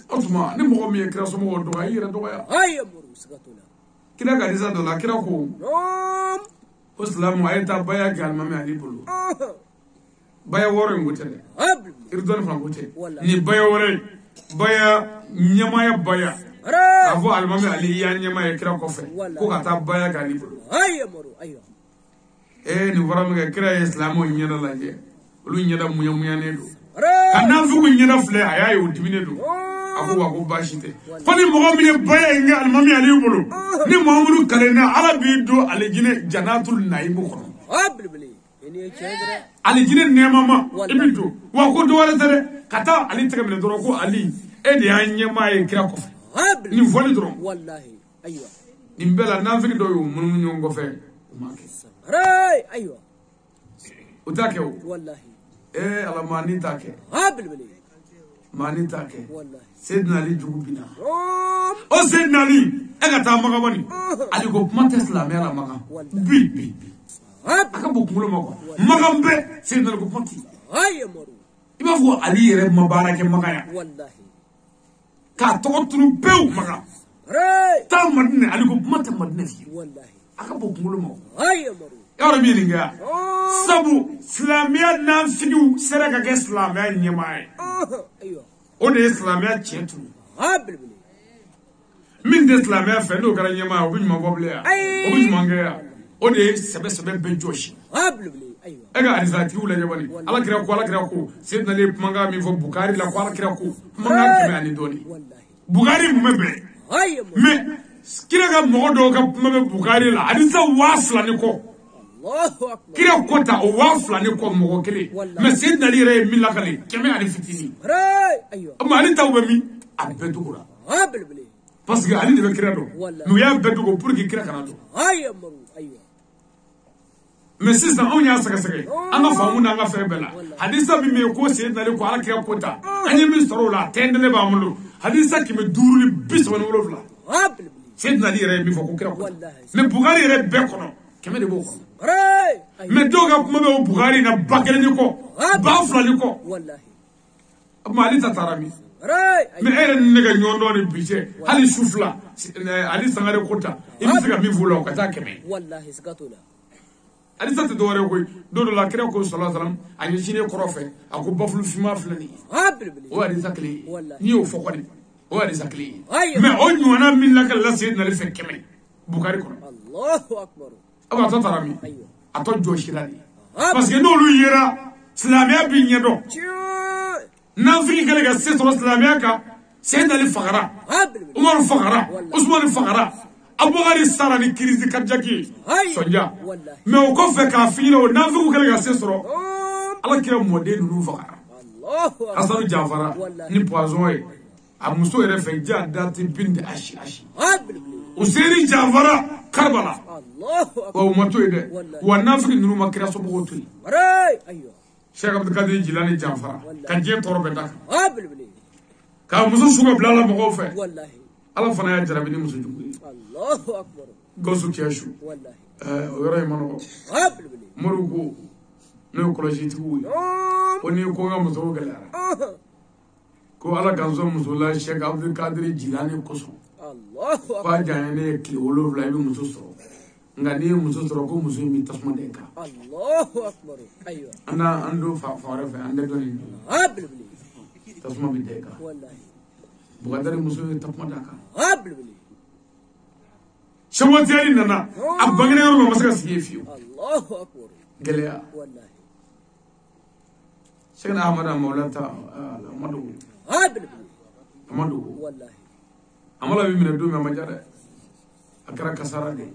otuma ni mogo mi ye kira somogo do ay yira do ya ayo moru sigatuna kira ga disa do la kira ko islamu ayta baya galmame ali bulu baya woro ngutele irdon fa ngutele ni baya woro baya nyamaya baya avo almame ali ya nyamaya kira ko fe ko kata baya gali bulu ayo moru ayo ni wara mi kira islamu nyada laje lu nyada munya ne do kana fu nyada fle aya yo dimine do ako wa ko bashite fani mogo mi baya nga almame ali bulu ni muhammadu kalena arabi do alijine janatul naim ko abli ni chedra alijine nemama ibido wa ko do wala tare kata ali tege mi do ko ali e de anyema e kira ko ni voli do wallahi ayo imbela nafiki do yo mun nyongo fe umake rai ayo utake o wallahi ala mani take abli mani take wallahi sayyidina ali jugubina o sayyidina ali e ga ta maga bani ali go mata islam ya la maga bi aka bo kulo mako magambe sayyidina go poti ayo moru iba fo ali yere mabarake maga ya wallahi ka to tunu pew maga rai ta madne ali go mata madne fi wallahi aka bo kulo mako ayo moru ya rabbi linga sabu islamiya nan fidu seraka ke islamiya nyamaye ayo o de islamiya chetu abli min de islamiya fe no gara nyamaye o bi ma boble ya o bi ma ngaya o de sebe be joshi abli ayo ega arizati wula jabani ala kira ko sayyidina le manga mi fo bukari la ko ala kira ko manga keme ani doni wallahi bukari mu mebe ayo me kira ga mo do ga mebe bukari la adisa wasla ni ko Allahu akbar kira ko ta o wasla ni ko mo kele me sayyidina le re mi la kale keme ani fitini rai ayo amma ani tawbe mi ani bedugura abli parce que ali de be kira do nu ya bedugo pour que kira kana do ayo moru ayo mais sisan on y'a sɛgɛsɛgɛ an ka faamu n'an ka fɛn bɛɛ la hadisa min bɛ yen ko sen nalen ko ala kira ko ta an ye min sɔrɔ o la tɛntɛnlen b'an bolo hadisa 537 abli sen nali yɛrɛ ye min fɔ ko kira ko mais bugari yɛrɛ bɛɛ kɔnɔ 100 de b'o kɔnɔ rai mais dɔw ka kuma bɛ o bugari na 1000 ni kɔ 2000 ni kɔ wallahi mais ali ta taara min rai mais e yɛrɛ ni ne ka ɲɔgɔn dɔ ni bi cɛ hali su fila ali sangare ko ta i bɛ se ka min f'o la o ka taa 100 wallahi sigatuna hadisa tɛ dɔwɛrɛ koyi don dɔ la kira ko sallallahu alaihi wasallam a ɲɛsinnen kɔrɔ fɛ a ko bafulu finma filɛ nin ye abli o hadisa kelen ye n'i y'o fɔ kɔni o hadisa kelen ye ayo mais o ɲɔgɔnna min lakali la sayyidina ali fɛ 100 bukari kɔnɔ Allahu akbar a tɔ taara min ayo a tɔ jɔsira de parce que n'olu yera silamɛya b'i ɲɛdɔn nafiki kɛlen ka se sɔrɔ silamɛya kan sayyidina ali fagara abli umaru fagara usmani fagara abubakari sara ni kirisi kajaki sonja mais o kɔfɛ k'a f'i ɲɛna o nafigiw kɛlen ka se sɔrɔ ala kira mɔden ninnu fagara asanu janfara ni poison ye a muso yɛrɛ fɛ ja dati bin de ashi o seri janfara karbala wa o ma to ye dɛ wa nafigi ninnu ma kira somɔgɔw to yen Sheikh Abdul Kadir Jilani janfara ka diɲɛ tɔɔrɔ bɛɛ da kan k'a muso suga bila la mɔgɔw fɛ ala fana ya jarabini muso jugu ye Allahu akbar Gawusu Kiyashu wallahi o yɔrɔ in ma nɔgɔ Moriw ko n'o ye kɔlɔsitigiw ye ko n'i ko n ka musow gɛlɛyara ko ala ka sɔn muso la Sheikh Abdul Qadir Jilani kosɔn k'a janya ne ye tile 7 i bɛ muso sɔrɔ nka n'i ye muso sɔrɔ ko muso in bɛ tasuma de kan Allahu akbar ayiwa an do fa wɛrɛ fɛ an tɛ dɔn nin tasuma bɛ da i kan Bukadari muso ye tasuma da kan Shamotiyari nana a bangena yɔrɔ ma se ka sigi yen fiyewu gɛlɛya Sheikh Ahmad Maulanta Amadu amala bi minɛ don min a ma ja dɛ a kɛra kasara de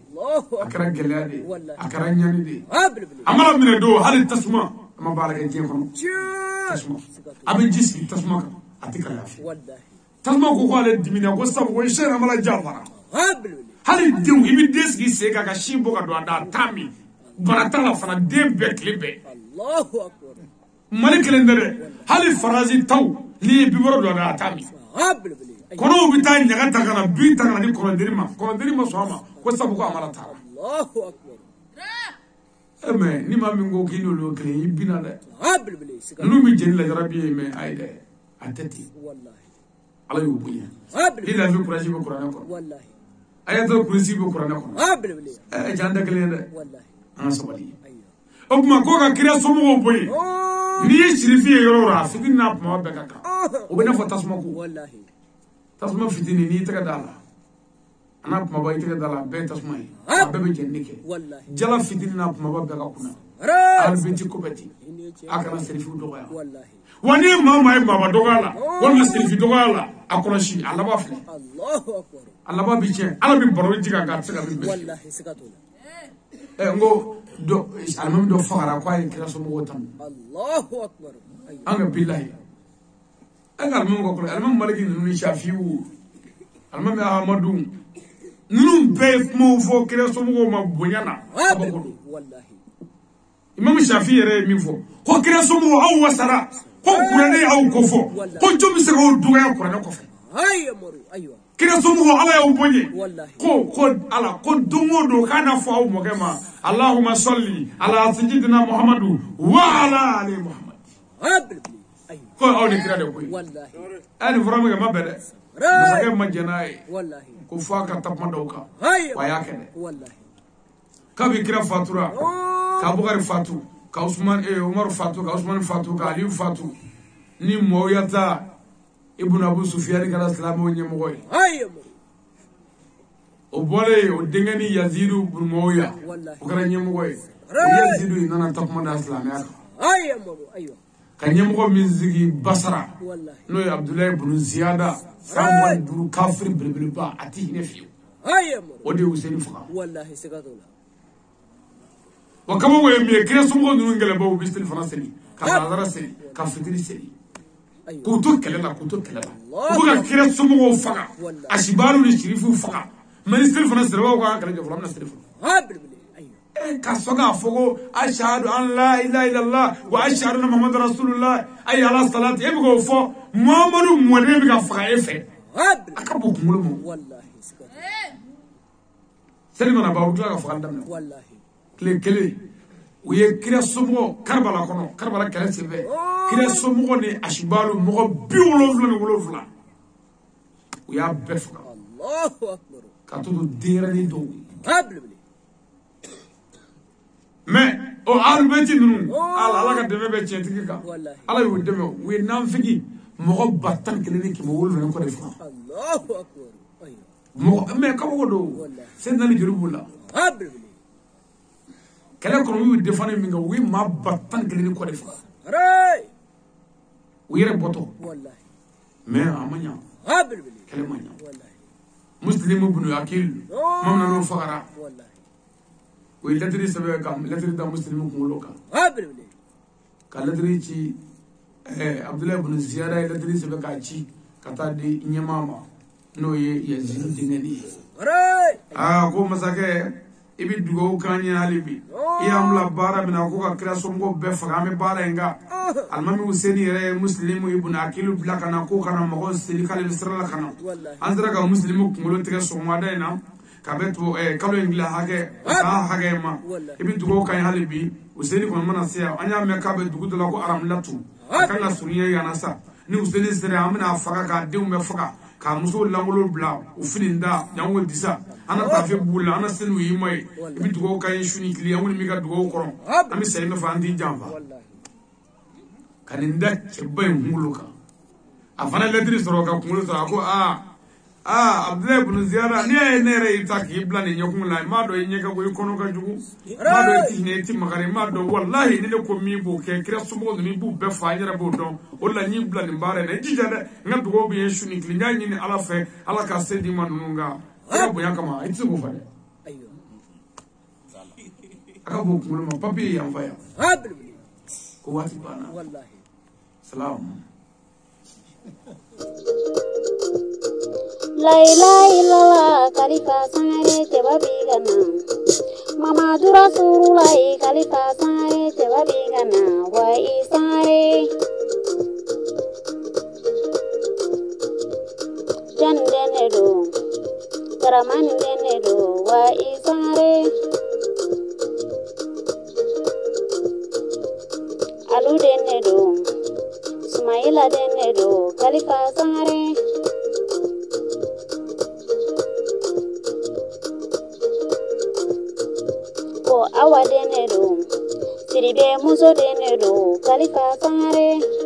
a kɛra gɛlɛya de a kɛra ɲani de amala minɛ don hali tasuma a ma baara kɛ diɲɛ kɔnɔ tasuma a bɛ ji sigi tasuma kan a tɛ ka lafiya tasuma ko ale dimina ko sabu ko Sheikh amala jafara hali denw i bɛ den sigi sen kan ka sin bɔ ka don a da taa min bara t'a la fana den bɛɛ tile bɛɛ Mali kelen tɛ dɛ hali Faransi taw n'i ye bibɔrɔ don a da a taa min kɔnɔw bɛ taa ɲaga ta ka na bin ta ka na di kɔnɔdiri ma sɔn a ma ko sabu ko amala taara mɛ ni maa min ko k'i n'olu kelen i bina dɛ ninnu bɛ jeni la yɔrɔ bi ye mɛ ayi dɛ a tɛ ten ala y'u bonya i lafi kuraji bɛ kuranɛ kɔnɔ ayatul kursi bɛ kuranɛ kɔnɔ jan tɛ kelen ye dɛ an ka sabali o tuma ko ka kira somɔgɔw bonya n'i ye sirifi ye yɔrɔ o yɔrɔ a fitini n'a kumaba bɛɛ ka kan o bɛ n'a fɔ tasuma ko tasuma fitini n'i tɛgɛ d'a la a n'a kumaba i tɛgɛ d'a la a bɛɛ ye tasuma ye a bɛɛ bɛ jɛnni kɛ jala fitini n'a kumaba bɛɛ ka kunna alibiti ko bɛ ten a kana sirifiw dɔgɔya wa n'i ye maa ye maaba dɔgɔya la walima sirifi dɔgɔya la a kɔlɔsi a laban filɛ a laban bi tiɲɛ ala bɛ baro ji kan k'a tɛ se ka min bɛɛ n ko alimami dɔ fagara ko a ye kira somɔgɔw tanu an ka bilahi an ka alimami ko kɔrɔ alimami Maliki ninnu ni Shafiwu alimami Ahmadu ninnu bɛɛ ye kumaw fɔ kira somɔgɔw ma bonya na kabako don Imam Shafi yɛrɛ ye min fɔ ko kira somɔgɔw aw wasara ko kuranɛ y'aw ko fɔ ko jɔn bɛ se k'aw dɔgɔya kuranɛ kɔfɛ kira somɔgɔw ala y'aw bonya ko ala ko don o don k'a na fɔ aw mɔkɛ ma Allahumma salli ala sayyidina Muhammadu wa ala ali Muhammad ko aw ni kira de koyi ani fɔra min kɛ ma bɛɛ dɛ masakɛ ma jɛn n'a ye ko fɔ a ka takuma dɔw kan wa a y'a kɛ dɛ kabi kira fatura ka Bukari fatu ka Umaru fatu ka Usmani fatu ka Aliyu fatu ni Muawiyata Ibn Abu Sufyan kɛra silamɛw ɲɛmɔgɔ ye o bɔlen o denkɛ ni Yazidu ibn Muawiya o kɛra ɲɛmɔgɔ ye o Yazidu nana takuma da silamɛya kan ka ɲɛmɔgɔ min sigi Basra n'o ye Abdulahi ibn Ziyada san 15 kafiri belebeleba a tɛ hinɛ fiyewu o de ye Useni faga wa kabako ye min ye kira somɔgɔw ninnu kɛlɛbaw bɛ seli fana seli ka lazara seli ka fitiri seli k'u to kɛlɛ la u bɛ ka kira somɔgɔw faga asibaru ni shirifuw faga mɛ ni seli fana selibaw ka kɛlɛ jɔ fɔlɔ an bɛna seli fɔlɔ ka sɔn k'a fɔ ko ashhadu an la ilaha illallah wa ashhadu anna muhammadan rasulullah ayi ala salati e bɛ k'o fɔ Muhamadu mɔden bɛ ka faga e fɛ a ka bon kunkolo ma seli mana ban u tila ka fagali daminɛ tile kelen u ye kira somɔgɔ Karibala kɔnɔ Karibala kɛlɛ senfɛ kira somɔgɔ ni asibaru mɔgɔ 77 u y'a bɛɛ faga ka to don denyɛrɛnin dɔw mɛ o alibɛti ninnu ala ka dɛmɛ bɛ tiɲɛtigi kan ala y'u dɛmɛ u ye nanfigi mɔgɔ 107,700 kɔ de faga mɛ kabako don Seydina Ali joli b'u la kɛlɛ kɔnɔ u y'u defane min kɛ u ye maa 101 kɔ de faga u yɛrɛ bɔtɔ mɛ a ma ɲa kɛlɛ ma ɲa Muslimu ibn Aqil mamna n'o fagara o ye lɛtiri sɛbɛn ka lɛtiri da Muslimu kunkolo kan ka lɛtiri ci Abdulahi ibn Ziyada ye lɛtiri sɛbɛn k'a ci ka taa di ɲɛmaa ma n'o ye Yazidu denkɛni ye ko masakɛ ibi dugo kanye halibi iyamla bara mina ko ka kira somgo be faga me bara enga almami useni yere muslimu ibn akilu blaka na ko kana mo sili kala israel kana andra ka muslimu ngolo tege somada ina kabeto kalo ingla hage hage ma ibi dugo kanye halibi useni ko mana sia anya me ka be dugo la ko aram latu kana suriye yana sa ni useni sere amina faga ka de me faga ka muso langolo bla ufininda yango disa ana tafe bula ana senu yimay ibi dugo kay shuni client woni mi ga dugo koron ami sey me fandi jamba kaninda chebay nguluka afana letri soro ka kumulo sa ko abdullah ibn ziyara ni ay nere itaki ibla ni nyokula ma do nyeka ko ikono ka jugu ma do tine ti magare ma do wallahi ni ko mi bo ke kira sumo ni bu be fa nyara bo don wala ni ibla ni bare ne jijade ngam dugo bi shuni client ni ala fe ala ka sedi manunga Ako yang kama itu bukan. Ayo. Aku bukan mau papi yang faya. Kuat mana? Wallahi. Salam. Laila illallah kalifa sangare tebabi gana. Mama dura surulai kalifa sangare tebabi gana. Wa isare. Jandenedo. Karamani denedo wa isare Alu denedo Sumaila denedo Khalifa sare Ko awa denedo Siribe muso denedo Khalifa sare